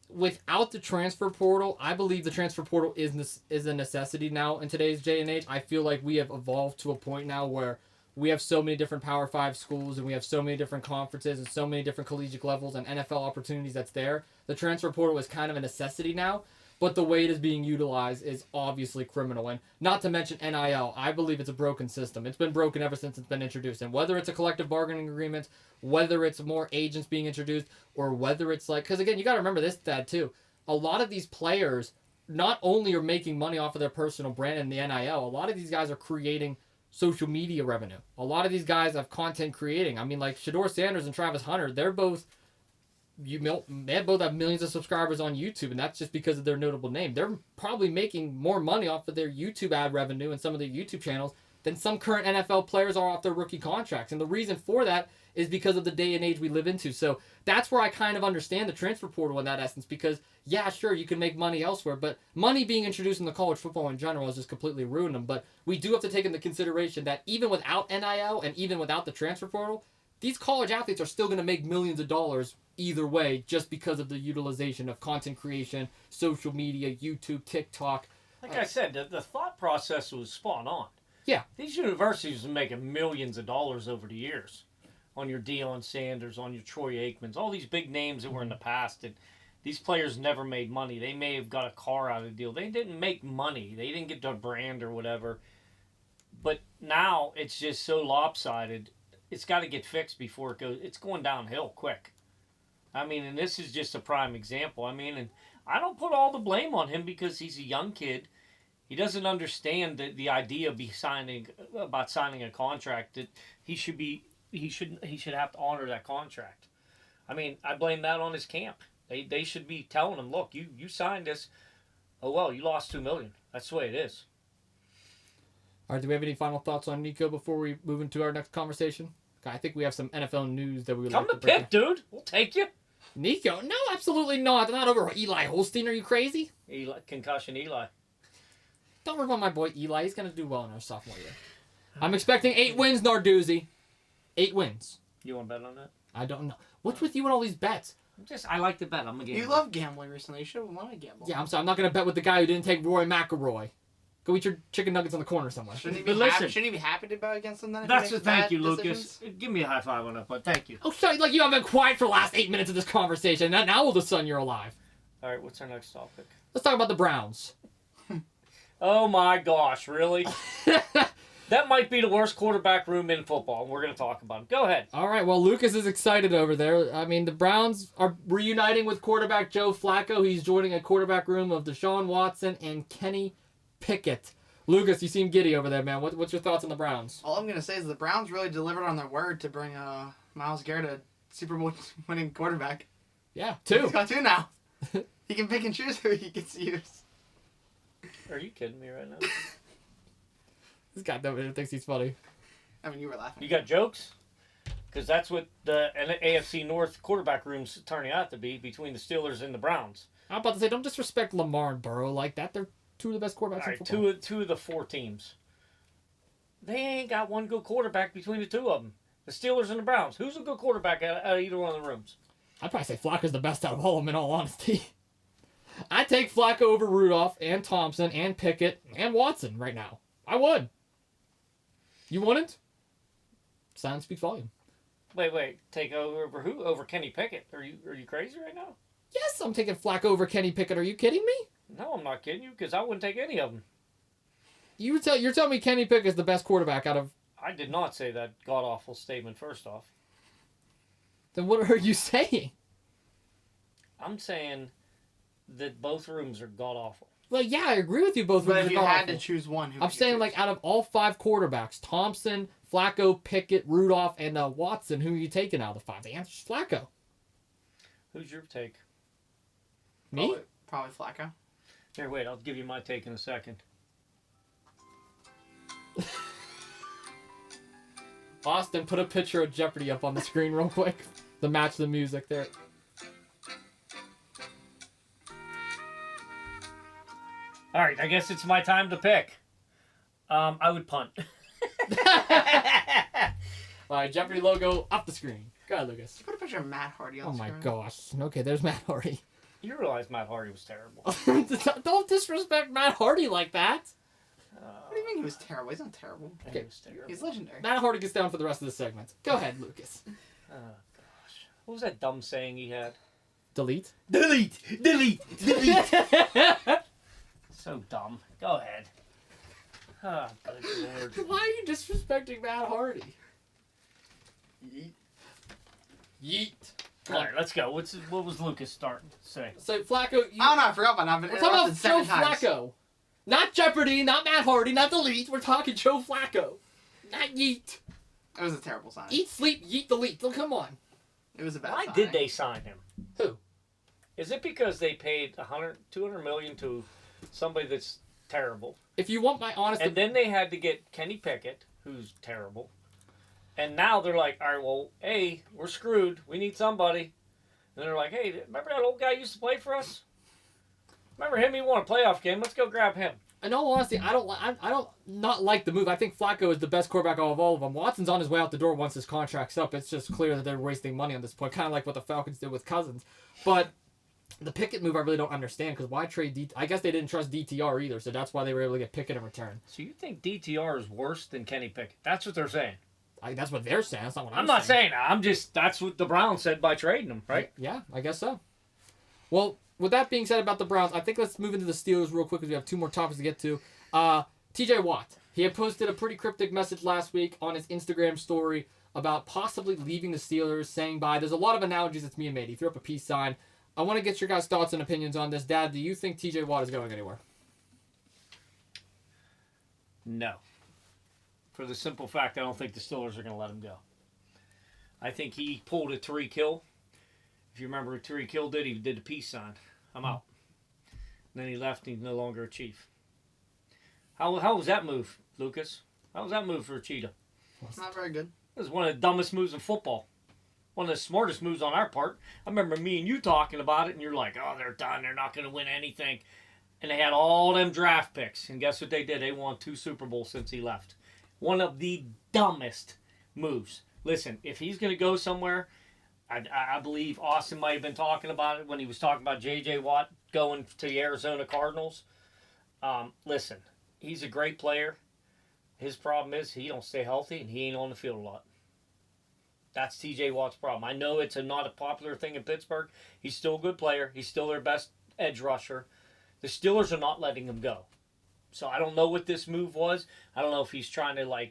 without the transfer portal, I believe the transfer portal is a necessity now in today's day and age. I feel like we have evolved to a point now where we have so many different Power 5 schools and we have so many different conferences and so many different collegiate levels and NFL opportunities that's there. The transfer portal is kind of a necessity now, but the way it is being utilized is obviously criminal. And not to mention NIL, I believe it's a broken system. It's been broken ever since it's been introduced. And whether it's a collective bargaining agreement, whether it's more agents being introduced, or whether it's like, because again, you got to remember this, Dad, too. A lot of these players not only are making money off of their personal brand in the NIL, a lot of these guys are creating social media revenue. A lot of these guys have content creating. I mean, like Shador Sanders and Travis Hunter, they both have millions of subscribers on YouTube, and that's just because of their notable name. They're probably making more money off of their YouTube ad revenue and some of their YouTube channels than some current NFL players are off their rookie contracts. And the reason for that is because of the day and age we live into. So that's where I kind of understand the transfer portal in that essence, because yeah, sure, you can make money elsewhere, but money being introduced into college football in general has just completely ruined them. But we do have to take into consideration that even without NIL and even without the transfer portal, these college athletes are still going to make millions of dollars either way, just because of the utilization of content creation, social media, YouTube, TikTok. Like I said, the thought process was spot on. Yeah. These universities are making millions of dollars over the years on your Deion Sanders, on your Troy Aikmans, all these big names that were in the past. And these players never made money. They may have got a car out of the deal. They didn't make money. They didn't get their brand or whatever. But now it's just so lopsided. It's got to get fixed before it's going downhill quick. I mean, and this is just a prime example. I mean, and I don't put all the blame on him because he's a young kid. He doesn't understand the idea of signing a contract that he should have to honor that contract. I mean, I blame that on his camp. They should be telling him, look, you signed this. Oh well, you lost $2 million. That's the way it is. All right, do we have any final thoughts on Nico before we move into our next conversation? I think we have some NFL news that we would Come like to to bring pick, dude. We'll take you. Nico? No, absolutely not. They're not over Eli Holstein. Are you crazy? Concussion Eli. Don't worry about my boy Eli. He's going to do well in our sophomore year. I'm expecting 8 wins, Narduzzi. 8 wins. You want to bet on that? I don't know. What's with you and all these bets? I like to bet. I'm a gambler. You love gambling recently. You should have won a gamble. Yeah, I'm sorry. I'm not going to bet with the guy who didn't take Roy McIlroy. Go eat your chicken nuggets on the corner somewhere. Shouldn't But he be happy to bet against them then? That's thank you, Lucas. Give me a high five on that, but thank you. Oh, sorry. Like, you haven't been quiet for the last 8 minutes of this conversation. Now all of a sudden you're alive. All right, what's our next topic? Let's talk about the Browns. Oh my gosh, really? That might be the worst quarterback room in football, and we're going to talk about it. Go ahead. All right, well, Lucas is excited over there. I mean, the Browns are reuniting with quarterback Joe Flacco. He's joining a quarterback room of Deshaun Watson and Kenny Pickett. Lucas, you seem giddy over there, man. What's your thoughts on the Browns? All I'm going to say is the Browns really delivered on their word to bring Myles Garrett a Super Bowl winning quarterback. Yeah, 2. He's got 2 now. He can pick and choose who he gets to use. Are you kidding me right now? This guy thinks he's funny. I mean, you were laughing. You got jokes? Because that's what the AFC North quarterback room's turning out to be between the Steelers and the Browns. I'm about to say, don't disrespect Lamar and Burrow like that. They're 2 of the best quarterbacks in football. Two of the 4 teams. They ain't got one good quarterback between the 2 of them. The Steelers and the Browns. Who's a good quarterback out of either one of the rooms? I'd probably say Flacco's the best out of all of them, in all honesty. I'd take Flacco over Rudolph and Thompson and Pickett and Watson right now. I would. You wouldn't? Silence speaks volume. Wait. Take over who? Over Kenny Pickett? Are you crazy right now? Yes, I'm taking Flacco over Kenny Pickett. Are you kidding me? No, I'm not kidding you, because I wouldn't take any of them. You're telling me Kenny Pickett is the best quarterback out of... I did not say that god-awful statement, first off. Then what are you saying? I'm saying that both rooms are god-awful. Well, yeah, I agree with you both. But if you had to choose one, I'm saying, like, out of all 5 quarterbacks, Thompson, Flacco, Pickett, Rudolph, and Watson, who are you taking out of the 5? The answer's Flacco. Who's your take? Me? Probably Flacco. Here, wait, I'll give you my take in a second. Austin, put a picture of Jeopardy up on the screen real quick to match the music there. All right, I guess it's my time to pick. I would punt. All right, Jeopardy logo off the screen. Go ahead, Lucas. Put a picture of Matt Hardy on Oh the my screen. gosh. Okay, there's Matt Hardy. You realize Matt Hardy was terrible. Don't disrespect Matt Hardy like that. What do you mean he was terrible? He's not terrible. He was terrible. He's legendary. Matt Hardy gets down for the rest of the segment. Go ahead, Lucas. Oh, gosh. What was that dumb saying he had? Delete. Delete! Delete! Delete! So dumb. Go ahead. Oh, good lord. Why are you disrespecting Matt Hardy? Yeet. All right, let's go. What was Lucas starting to say? So Flacco, I don't know. I forgot about that. I've been we're talking about interrupted Joe 7 times. Flacco. Not Jeopardy, not Matt Hardy, not Delete. We're talking Joe Flacco. Not Yeet. It was a terrible sign. Eat, sleep, yeet, delete. Oh, come on. It was a bad Why sign. did they sign him? Who? Is it because they paid $200 million to somebody that's terrible? If you want my honest... And then they had to get Kenny Pickett, who's terrible. And now they're like, all right, well, hey, we're screwed. We need somebody. And they're like, hey, remember that old guy used to play for us? Remember him? He won a playoff game. Let's go grab him. In all honesty, I don't not like the move. I think Flacco is the best quarterback of all of them. Watson's on his way out the door once his contract's up. It's just clear that they're wasting money on this point, kind of like what the Falcons did with Cousins. But the Pickett move I really don't understand, because why trade I guess they didn't trust DTR either, so that's why they were able to get Pickett in return. So you think DTR is worse than Kenny Pickett? That's what they're saying. That's what they're saying. That's not what I'm not saying that. That's what the Browns said by trading him, right? Yeah, I guess so. Well, with that being said about the Browns, I think let's move into the Steelers real quick because we have 2 more topics to get to. TJ Watt. He had posted a pretty cryptic message last week on his Instagram story about possibly leaving the Steelers, saying bye. There's a lot of analogies that's being made. He threw up a peace sign. I want to get your guys' thoughts and opinions on this. Dad, do you think TJ Watt is going anywhere? No. For the simple fact, I don't think the Steelers are going to let him go. I think he pulled a Tariq Hill. If you remember what Tariq Hill did, he did the peace sign. I'm out. And then he left, and he's no longer a Chief. How was that move, Lucas? How was that move for a Cheetah? Not very good. It was one of the dumbest moves in football. One of the smartest moves on our part. I remember me and you talking about it, and you're like, oh, they're done. They're not going to win anything. And they had all them draft picks. And guess what they did? They won 2 Super Bowls since he left. One of the dumbest moves. Listen, if he's going to go somewhere, I believe Austin might have been talking about it when he was talking about J.J. Watt going to the Arizona Cardinals. Listen, he's a great player. His problem is he don't stay healthy and he ain't on the field a lot. That's T.J. Watt's problem. I know it's not a popular thing in Pittsburgh. He's still a good player. He's still their best edge rusher. The Steelers are not letting him go. So I don't know what this move was. I don't know if he's trying to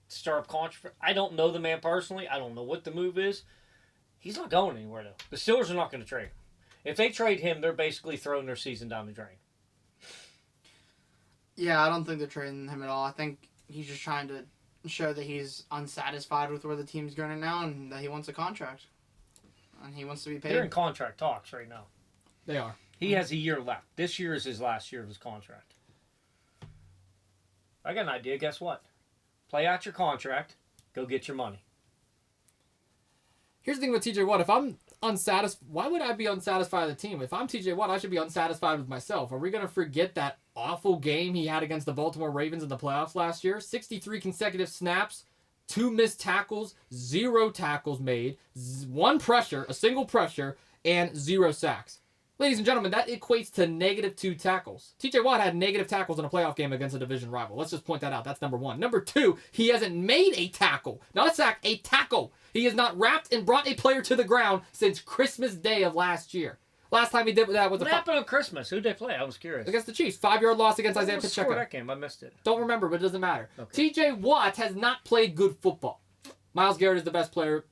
stir up controversy. I don't know the man personally. I don't know what the move is. He's not going anywhere though. The Steelers are not going to trade him. If they trade him, they're basically throwing their season down the drain. Yeah, I don't think they're trading him at all. I think he's just trying to show that he's unsatisfied with where the team's going now and that he wants a contract. And he wants to be paid. They're in contract talks right now. They are. He has a year left. This year is his last year of his contract. I got an idea. Guess what? Play out your contract. Go get your money. Here's the thing with TJ Watt. If I'm unsatisfied, why would I be unsatisfied with the team? If I'm TJ Watt, I should be unsatisfied with myself. Are we going to forget that awful game he had against the Baltimore Ravens in the playoffs last year? 63 consecutive snaps, 2 missed tackles, 0 tackles made, 1 pressure, a single pressure, and 0 sacks. Ladies and gentlemen, that equates to -2 tackles. TJ Watt had negative tackles in a playoff game against a division rival. Let's just point that out. That's number 1. Number 2, he hasn't made a tackle. Not a sack, a tackle. He has not wrapped and brought a player to the ground since Christmas Day of last year. Last time he did that was What happened on Christmas? Who'd they play? I was curious. against the Chiefs. 5-yard loss against Isaiah What was the score of Pacheco. that game? I missed it. Don't remember, but it doesn't matter. Okay. TJ Watt has not played good football. Myles Garrett is the best player.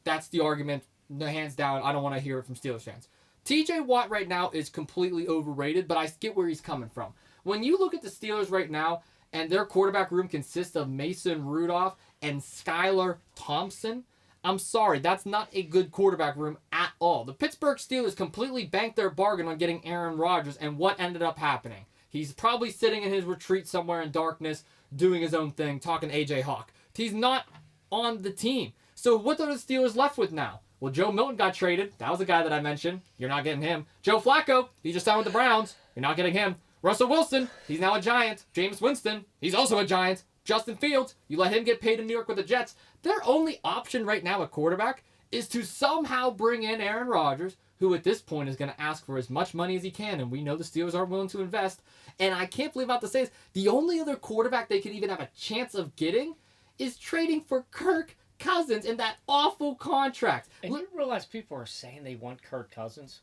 That's the argument. No, hands down. I don't want to hear it from Steelers fans. TJ Watt right now is completely overrated, but I get where he's coming from. When you look at the Steelers right now, and their quarterback room consists of Mason Rudolph and Skylar Thompson, I'm sorry, that's not a good quarterback room at all. The Pittsburgh Steelers completely banked their bargain on getting Aaron Rodgers, and what ended up happening? He's probably sitting in his retreat somewhere in darkness, doing his own thing, talking AJ Hawk. He's not on the team. So what are the Steelers left with now? Well, Joe Milton got traded. That was the guy that I mentioned. You're not getting him. Joe Flacco, he just signed with the Browns. You're not getting him. Russell Wilson, he's now a Giant. Jameis Winston, he's also a Giant. Justin Fields, you let him get paid in New York with the Jets. Their only option right now at quarterback is to somehow bring in Aaron Rodgers, who at this point is going to ask for as much money as he can, and we know the Steelers aren't willing to invest. And I can't believe I'm about to say this, the only other quarterback they could even have a chance of getting is trading for Kirk Cousins in that awful contract. And you realize people are saying they want Kirk Cousins?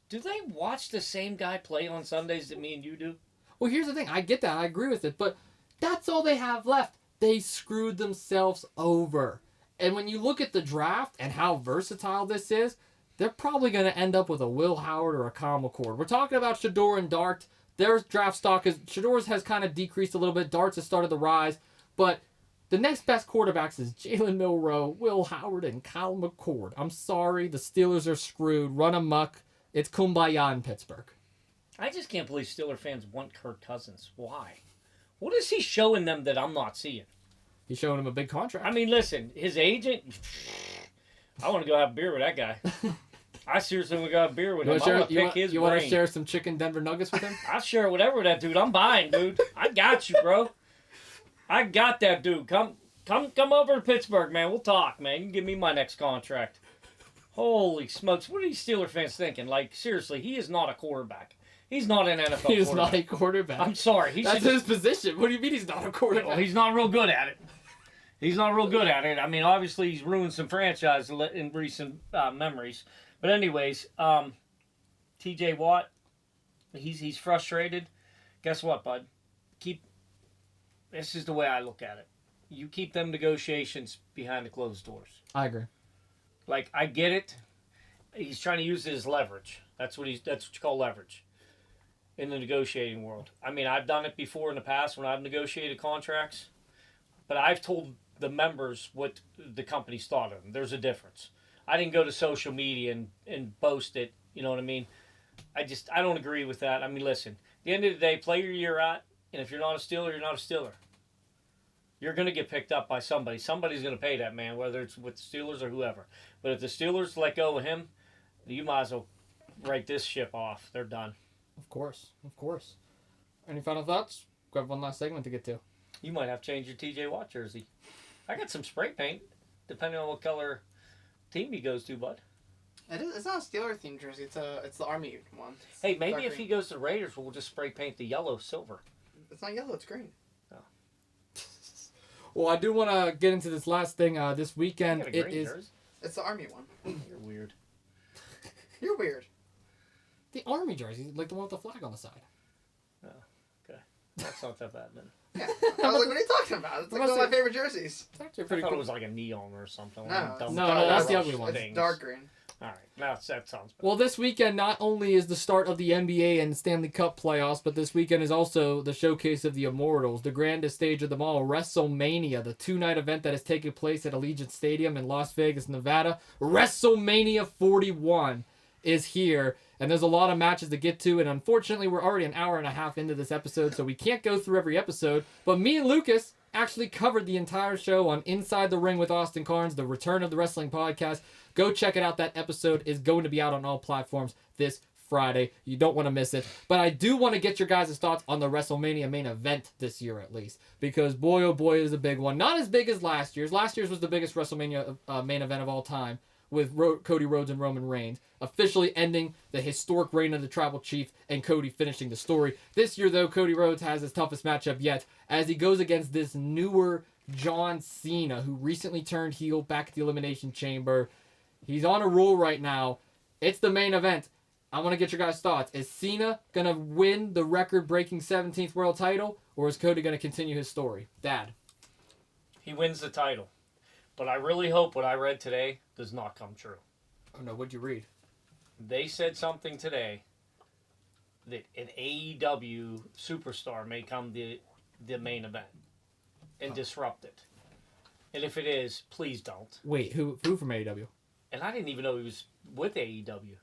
Do they watch the same guy play on Sundays that me and you do? Well, here's the thing. I get that. I agree with it. But that's all they have left. They screwed themselves over. And when you look at the draft and how versatile this is, they're probably going to end up with a Will Howard or a Kyle McCord. We're talking about Shador and Dart. Their draft stock Shador's has kind of decreased a little bit. Dart's has started to rise. But the next best quarterbacks is Jalen Milroe, Will Howard, and Kyle McCord. I'm sorry. The Steelers are screwed. Run amok. It's kumbaya in Pittsburgh. I just can't believe Steeler fans want Kirk Cousins. Why? What is he showing them that I'm not seeing? He's showing him a big contract. I mean, listen, his agent, I want to go have a beer with that guy. I seriously want to go have a beer with him. I want to pick his brain. You want to share some chicken Denver Nuggets with him? I'll share whatever with that dude. I'm buying, dude. I got you, bro. I got that dude. Come over to Pittsburgh, man. We'll talk, man. You can give me my next contract. Holy smokes. What are these Steeler fans thinking? Like, seriously, he is not a quarterback. He's not an NFL quarterback. He's not a quarterback. I'm sorry. That's his position. What do you mean he's not a quarterback? Well, he's not real good at it. He's not real good at it. I mean, obviously, he's ruined some franchise in recent memories. But anyways, T.J. Watt, he's frustrated. Guess what, bud? This is the way I look at it. You keep them negotiations behind the closed doors. I agree. Like, I get it. He's trying to use it as leverage. That's what you call leverage in the negotiating world. I mean, I've done it before in the past when I've negotiated contracts, but I've told the members what the company's thought of them. There's a difference. I didn't go to social media and boast it. You know what I mean? I don't agree with that. I mean, listen, at the end of the day, play your year out, and if you're not a Steeler, you're not a Steeler. You're going to get picked up by somebody. Somebody's going to pay that man, whether it's with the Steelers or whoever. But if the Steelers let go of him, you might as well write this ship off. They're done. Of course. Any final thoughts? We have one last segment to get to. You might have to change your TJ Watt jersey. I got some spray paint, depending on what color team he goes to, bud. It's not a Steeler-themed jersey. It's the Army one. Hey, maybe if he goes to the Raiders, we'll just spray paint the yellow silver. It's not yellow. It's green. Well, I do want to get into this last thing. This weekend, it is. Jersey? It's the Army one. You're weird. You're weird. The Army jersey, like the one with the flag on the side. Oh, okay. That's not that bad then. Yeah. I was like, what are you talking about? It's like one of my favorite jerseys. It's actually pretty I thought cool. it was like a neon or something. No, that's the ugly one. It's dark green. All right, now that sounds better. Well, this weekend not only is the start of the NBA and Stanley Cup playoffs, but this weekend is also the showcase of the Immortals, the grandest stage of them all, WrestleMania, the two-night event that is taking place at Allegiant Stadium in Las Vegas, Nevada. WrestleMania 41 is here, and there's a lot of matches to get to, and unfortunately, we're already an hour and a half into this episode, so we can't go through every episode, but me and Lucas actually covered the entire show on Inside the Ring with Austin Cairns, the Return of the Wrestling podcast. Go check it out. That episode is going to be out on all platforms this Friday. You don't want to miss it. But I do want to get your guys' thoughts on the WrestleMania main event this year at least. Because boy, oh boy, is a big one. Not as big as last year's. Last year's was the biggest WrestleMania main event of all time, with Cody Rhodes and Roman Reigns officially ending the historic reign of the Tribal Chief and Cody finishing the story. This year, though, Cody Rhodes has his toughest matchup yet as he goes against this newer John Cena, who recently turned heel back at the Elimination Chamber. He's on a roll right now. It's the main event. I want to get your guys' thoughts. Is Cena going to win the record-breaking 17th world title, or is Cody going to continue his story? Dad. He wins the title. But I really hope what I read today does not come true. Oh, no. What'd you read? They said something today that an AEW superstar may come the main event and disrupt it. And if it is, please don't. Wait, who from AEW? And I didn't even know he was with AEW.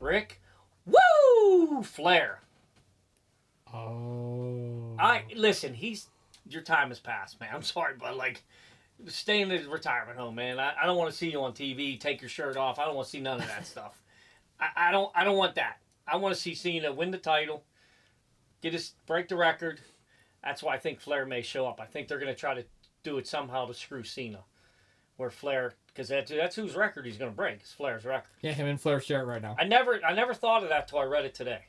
Rick, woo, Flair. Oh. Listen. Your time has passed, man. I'm sorry, but stay in the retirement home, man. I don't want to see you on TV. Take your shirt off. I don't want to see none of that stuff. I don't want that. I want to see Cena win the title, break the record, That's why I think Flair may show up. I think they're going to try to do it somehow to screw Cena. Where Flair, because that's whose record he's going to break. It's Flair's record. Yeah, him and Flair share it right now. I never thought of that till I read it today.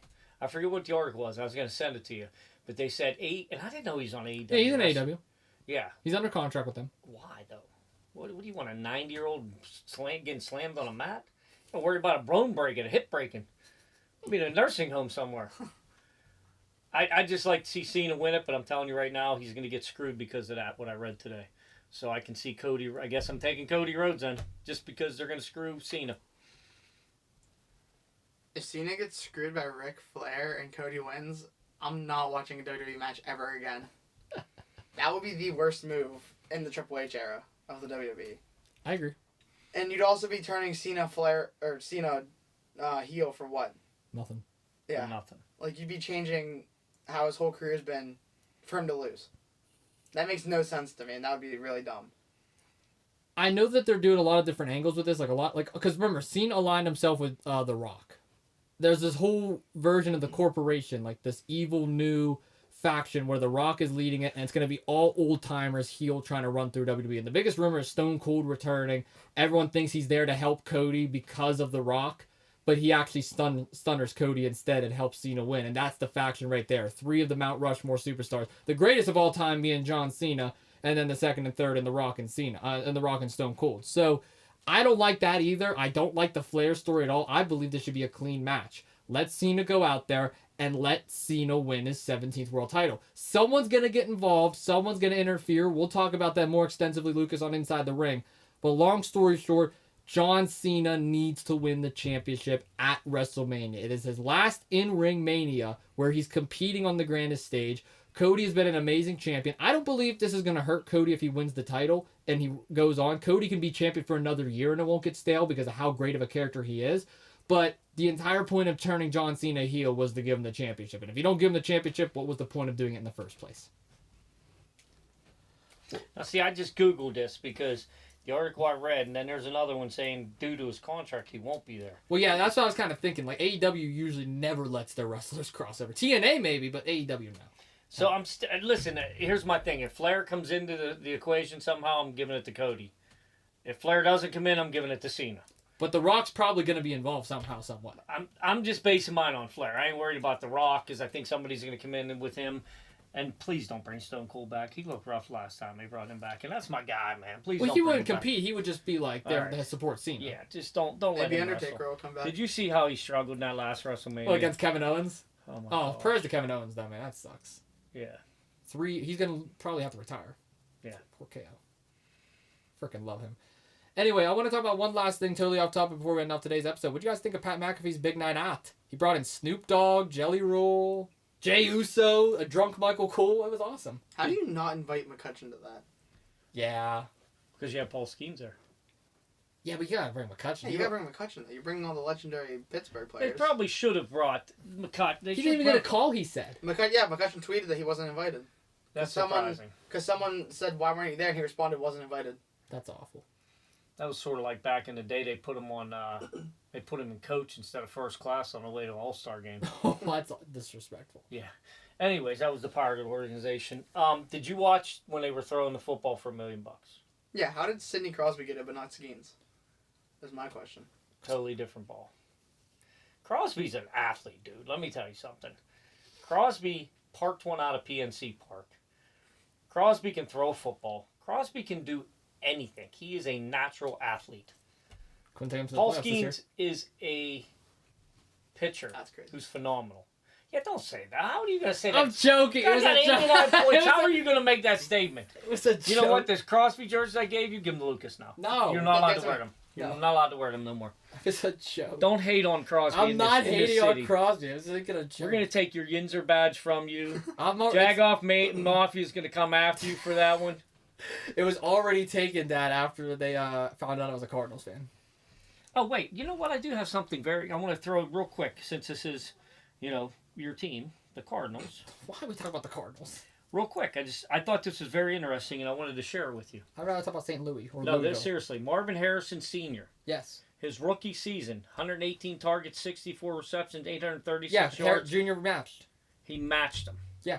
I forget what the article was. I was going to send it to you. But they said and I didn't know he's on AEW. Yeah, he's in AEW. Yeah. He's under contract with them. Why, though? What do you want, a 90-year-old getting slammed on a mat? I'm worried about a bone breaking, a hip breaking. I'll be in a nursing home somewhere. I just like to see Cena win it, but I'm telling you right now, he's going to get screwed because of that, what I read today. So I can see Cody. I guess I'm taking Cody Rhodes then, just because they're going to screw Cena. If Cena gets screwed by Ric Flair and Cody wins, I'm not watching a WWE match ever again. That would be the worst move in the Triple H era of the WWE. I agree. And you'd also be turning Cena heel for what? Nothing. Yeah. Nothing. Like, you'd be changing how his whole career's been for him to lose. That makes no sense to me, and that would be really dumb. I know that they're doing a lot of different angles with this, because remember, Cena aligned himself with The Rock. There's this whole version of the corporation, like this evil new faction where The Rock is leading it, and it's going to be all old-timers heel trying to run through WWE. And the biggest rumor is Stone Cold returning. Everyone thinks he's there to help Cody because of The Rock, but he actually stunners Cody instead and helps Cena win. And that's the faction right there. 3 of the Mount Rushmore superstars. The greatest of all time being John Cena, and then the second and third in The Rock and The Rock and Stone Cold. So I don't like that either. I don't like the Flair story at all. I believe this should be a clean match. Let Cena go out there and let Cena win his 17th world title. Someone's going to get involved. Someone's going to interfere. We'll talk about that more extensively, Lucas, on Inside the Ring. But long story short, John Cena needs to win the championship at WrestleMania. It is his last in-ring Mania where he's competing on the grandest stage. Cody has been an amazing champion. I don't believe this is going to hurt Cody if he wins the title and he goes on. Cody can be champion for another year and it won't get stale because of how great of a character he is. But the entire point of turning John Cena heel was to give him the championship. And if you don't give him the championship, what was the point of doing it in the first place? Now, see, I just Googled this because the article I read, and then there's another one saying due to his contract, he won't be there. Well, yeah, that's what I was kind of thinking. Like, AEW usually never lets their wrestlers cross over. TNA maybe, but AEW no. So listen, here's my thing. If Flair comes into the equation somehow, I'm giving it to Cody. If Flair doesn't come in, I'm giving it to Cena. But The Rock's probably going to be involved somehow, somewhat. I'm just basing mine on Flair. I ain't worried about The Rock because I think somebody's going to come in with him. And please don't bring Stone Cold back. He looked rough last time they brought him back, and that's my guy, man. Please. Well, don't he bring wouldn't him back. compete. He would just be like there to support Cena. Yeah, just don't let Maybe him Undertaker wrestle. will come back. Did you see how he struggled in that last WrestleMania? Oh, against Kevin Owens? Oh my Oh, gosh. prayers to Kevin Owens, though, man. That sucks. Yeah. He's going to probably have to retire. Yeah. Poor KO. Freaking love him. Anyway, I want to talk about one last thing totally off topic before we end off today's episode. What do you guys think of Pat McAfee's Big Night Out? He brought in Snoop Dogg, Jelly Roll, Jey Uso, a drunk Michael Cole. It was awesome. How do you not invite McCutcheon to that? Yeah. Because you have Paul Skeens there. Yeah, but you got to bring McCutcheon. Yeah, you got to bring McCutcheon there. You're bringing all the legendary Pittsburgh players. They probably should have brought McCutcheon. He didn't even get a call, he said. McCutcheon tweeted that he wasn't invited. That's surprising. Because someone said, why weren't you there? And he responded, wasn't invited. That's awful. That was sort of like back in the day. They put him on. They put him in coach instead of first class on the way to an All-Star game. Oh, that's disrespectful. Yeah. Anyways, that was the part of the organization. Did you watch when they were throwing the football for $1 million? Yeah, how did Sidney Crosby get it but not Skeens? That's my question. Totally different ball. Crosby's an athlete, dude. Let me tell you something. Crosby parked one out of PNC Park. Crosby can throw a football. Crosby can do anything. He is a natural athlete. Couldn't take him to the Paul playoffs this year. Skeens is a pitcher That's crazy. who's phenomenal. Yeah, don't say that. How are you going to say that? I'm joking. It I was got a 89 joke. points. How are you going to make that statement? It was a joke. You know what? This Crosby jersey I gave you, give them to Lucas now. No. You're not allowed that's to wear right. them. You're No. not allowed to wear them no more. It's a joke. Don't hate on Crosby I'm in not this, in this hating city. on Crosby. I was thinking a joke. We're going to take your Yinzer badge from you. I'm not, Jagoff Mafia is going to come after you for that one. It was already taken, Dad, after they found out I was a Cardinals fan. Oh, wait. You know what? I do have something I want to throw real quick since this is, your team, the Cardinals. Why are we talking about the Cardinals? Real quick. I thought this was very interesting and I wanted to share it with you. I'd rather talk about St. Louis or No, Louisville. this seriously. Marvin Harrison Sr. Yes. His rookie season, 118 targets, 64 receptions, 836 Yeah, yards. Junior matched. He matched them. Yeah.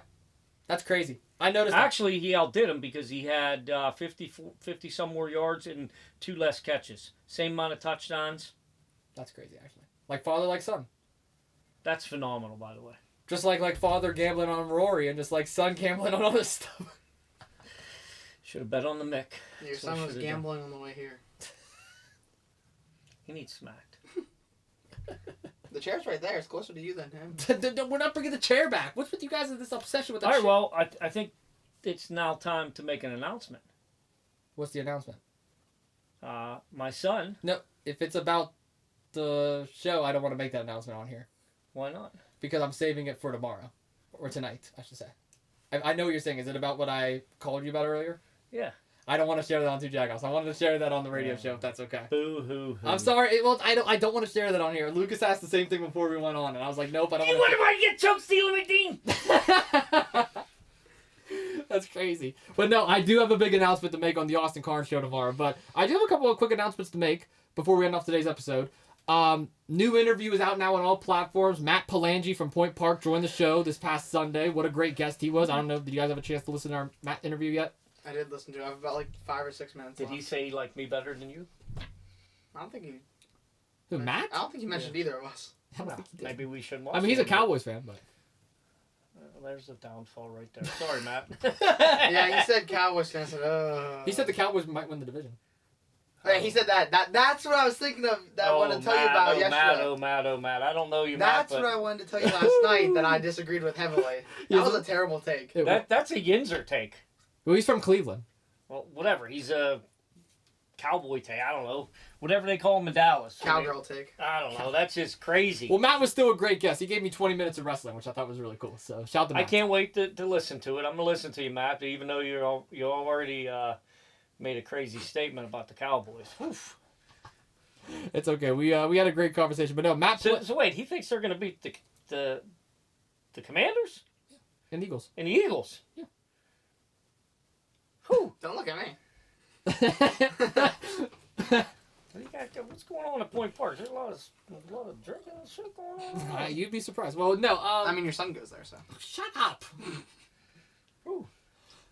That's crazy. I noticed that. Actually, he outdid him because he had 50 some more yards and 2 less catches. Same amount of touchdowns. That's crazy, actually. Like father, like son. That's phenomenal, by the way. Just like father gambling on Rory and just like son gambling on other stuff. Should have bet on the Mick. Your son was gambling on the way here. He needs smacked. The chair's right there. It's closer to you than him. We're not bringing the chair back. What's with you guys and this obsession with that All right, shit? well, I think it's now time to make an announcement. What's the announcement? My son. No, if it's about the show, I don't want to make that announcement on here. Why not? Because I'm saving it for tomorrow. Or tonight, I should say. I know what you're saying. Is it about what I called you about earlier? Yeah. I don't want to share that on Two Jagoffs. I wanted to share that on the radio show, if that's okay. Boo-hoo-hoo. I'm sorry. Well, I don't want to share that on here. Lucas asked the same thing before we went on, and I was like, nope, I don't You want wonder why you get choke stealing, McDean? to. That's crazy. But no, I do have a big announcement to make on the Austin Cairns show tomorrow. But I do have a couple of quick announcements to make before we end off today's episode. New interview is out now on all platforms. Matt Palangi from Point Park joined the show this past Sunday. What a great guest he was. I don't know, did you guys have a chance to listen to our Matt interview yet? I did listen to it. I have about like 5 or 6 minutes Did he say he liked me better than you? I don't think he... Who, Matt? I don't think he mentioned either of us. I don't think he did. Maybe we should watch I mean, he's a it. Cowboys fan, but... There's a downfall right there. Sorry, Matt. Yeah, he said Cowboys fans. He said the Cowboys might win the division. Yeah, he said that. That's what I was thinking of. That I wanted to tell you about yesterday. Matt. I don't know you, That's Matt. what I wanted to tell you last night that I disagreed with heavily. That was a terrible take. That's a Yinzer take. Well, he's from Cleveland. Well, whatever. He's a cowboy take. I don't know. Whatever they call him in Dallas. Cowgirl take. I don't know. That's just crazy. Well, Matt was still a great guest. He gave me 20 minutes of wrestling, which I thought was really cool. So, shout out to Matt. I can't wait to listen to it. I'm going to listen to you, Matt, even though you already made a crazy statement about the Cowboys. Oof. It's okay. We had a great conversation. But no, Matt... So wait, he thinks they're going to beat the Commanders? And Eagles. And the Eagles? Yeah. Whew. Don't look at me. What's going on at Point Park? There's a lot of drinking and shit going on. You'd be surprised. Well, no. I mean, your son goes there, so. Shut up. Ooh.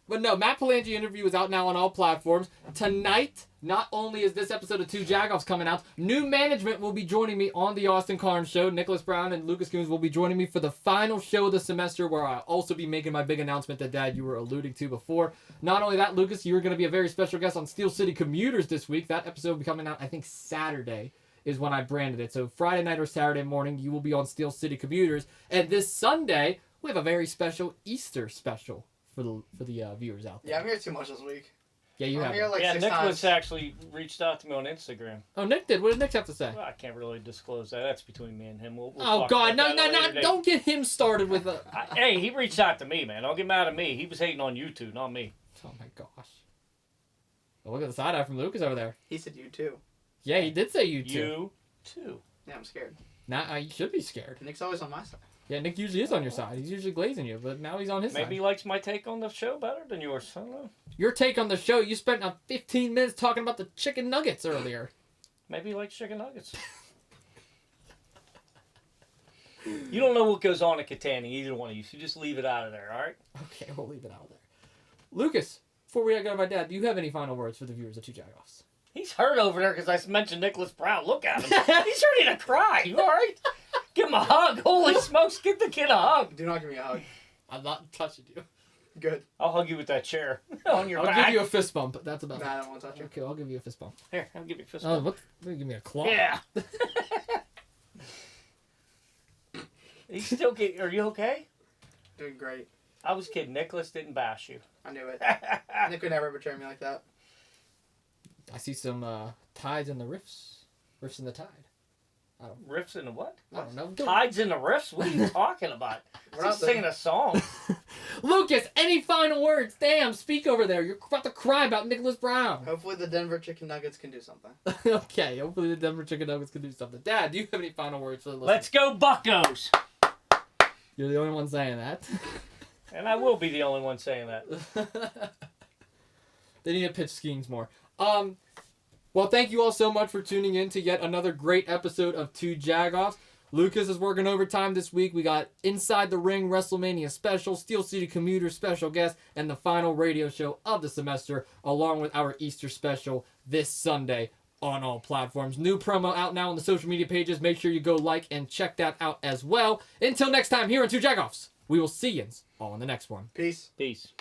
But no, Matt Palangi interview is out now on all platforms. Tonight, not only is this episode of Two Jagoffs coming out, new management will be joining me on the Austin Cairns show. Nicholas Brown and Lucas Kuhns will be joining me for the final show of the semester, where I'll also be making my big announcement that, Dad, you were alluding to before. Not only that, Lucas, you were going to be a very special guest on Steel City Commuters this week. That episode will be coming out, I think, Saturday is when I branded it. So Friday night or Saturday morning, you will be on Steel City Commuters. And this Sunday, we have a very special Easter special for the viewers out there. Yeah, I'm here too much this week. Yeah, you I'm have. here like yeah, 6 Nicholas times. actually reached out to me on Instagram. Oh, Nick did. What did Nick have to say? Well, I can't really disclose that. That's between me and him. We'll Oh, talk God. about No, that later today. don't get him started with a... Hey, he reached out to me, man. Don't get mad at me. He was hating on you two, not me. Oh, my gosh. Well, look at the side eye from Lucas over there. He said you too. Yeah, he did say you too. You too. Yeah, I'm scared. Now, you should be scared. Nick's always on my side. Yeah, Nick usually is on your side. He's usually glazing you, but now he's on his Maybe side. he likes my take on the show better than yours. I don't know. Your take on the show, you spent 15 minutes talking about the chicken nuggets earlier. Maybe he likes chicken nuggets. You don't know what goes on at Catania, either one of you, so just leave it out of there, all right? Okay, we'll leave it out there. Lucas, before we go to my dad, do you have any final words for the viewers of Two Jagoffs? He's hurt over there because I mentioned Nicholas Brown. Look at him. He's ready to cry. You all right? Give him a hug. Holy smokes, give the kid a hug. Do not give me a hug. I'm not touching you. Good. I'll hug you with that chair on your I'll back. give you a fist bump, but that's about Nah, it. I don't want to touch you. Okay, I'll give you a fist bump. Here, I'll give you a fist Oh, bump. what? Give me a claw. Yeah. Are you okay? Doing great. I was kidding. Nicholas didn't bash you. I knew it. Nick would never betray me like that. I see some tides in the riffs. Riffs in the tide. Riffs in the what? I don't know. Tides in the riffs? What are you talking about? We're He's not singing a song. Lucas, any final words? Damn, speak over there. You're about to cry about Nicholas Brown. Hopefully the Denver Chicken Nuggets can do something. Okay, hopefully the Denver Chicken Nuggets can do something. Dad, do you have any final words for the listeners? Let's go Buccos! You're the only one saying that. And I will be the only one saying that. They need to pitch Skeens more. Well, thank you all so much for tuning in to yet another great episode of Two Jagoffs. Lucas is working overtime this week. We got Inside the Ring WrestleMania special, Steel City Commuter special guest, and the final radio show of the semester, along with our Easter special this Sunday on all platforms. New promo out now on the social media pages. Make sure you go like and check that out as well. Until next time, here on Two Jackoffs, we will see you all in the next one. Peace. Peace.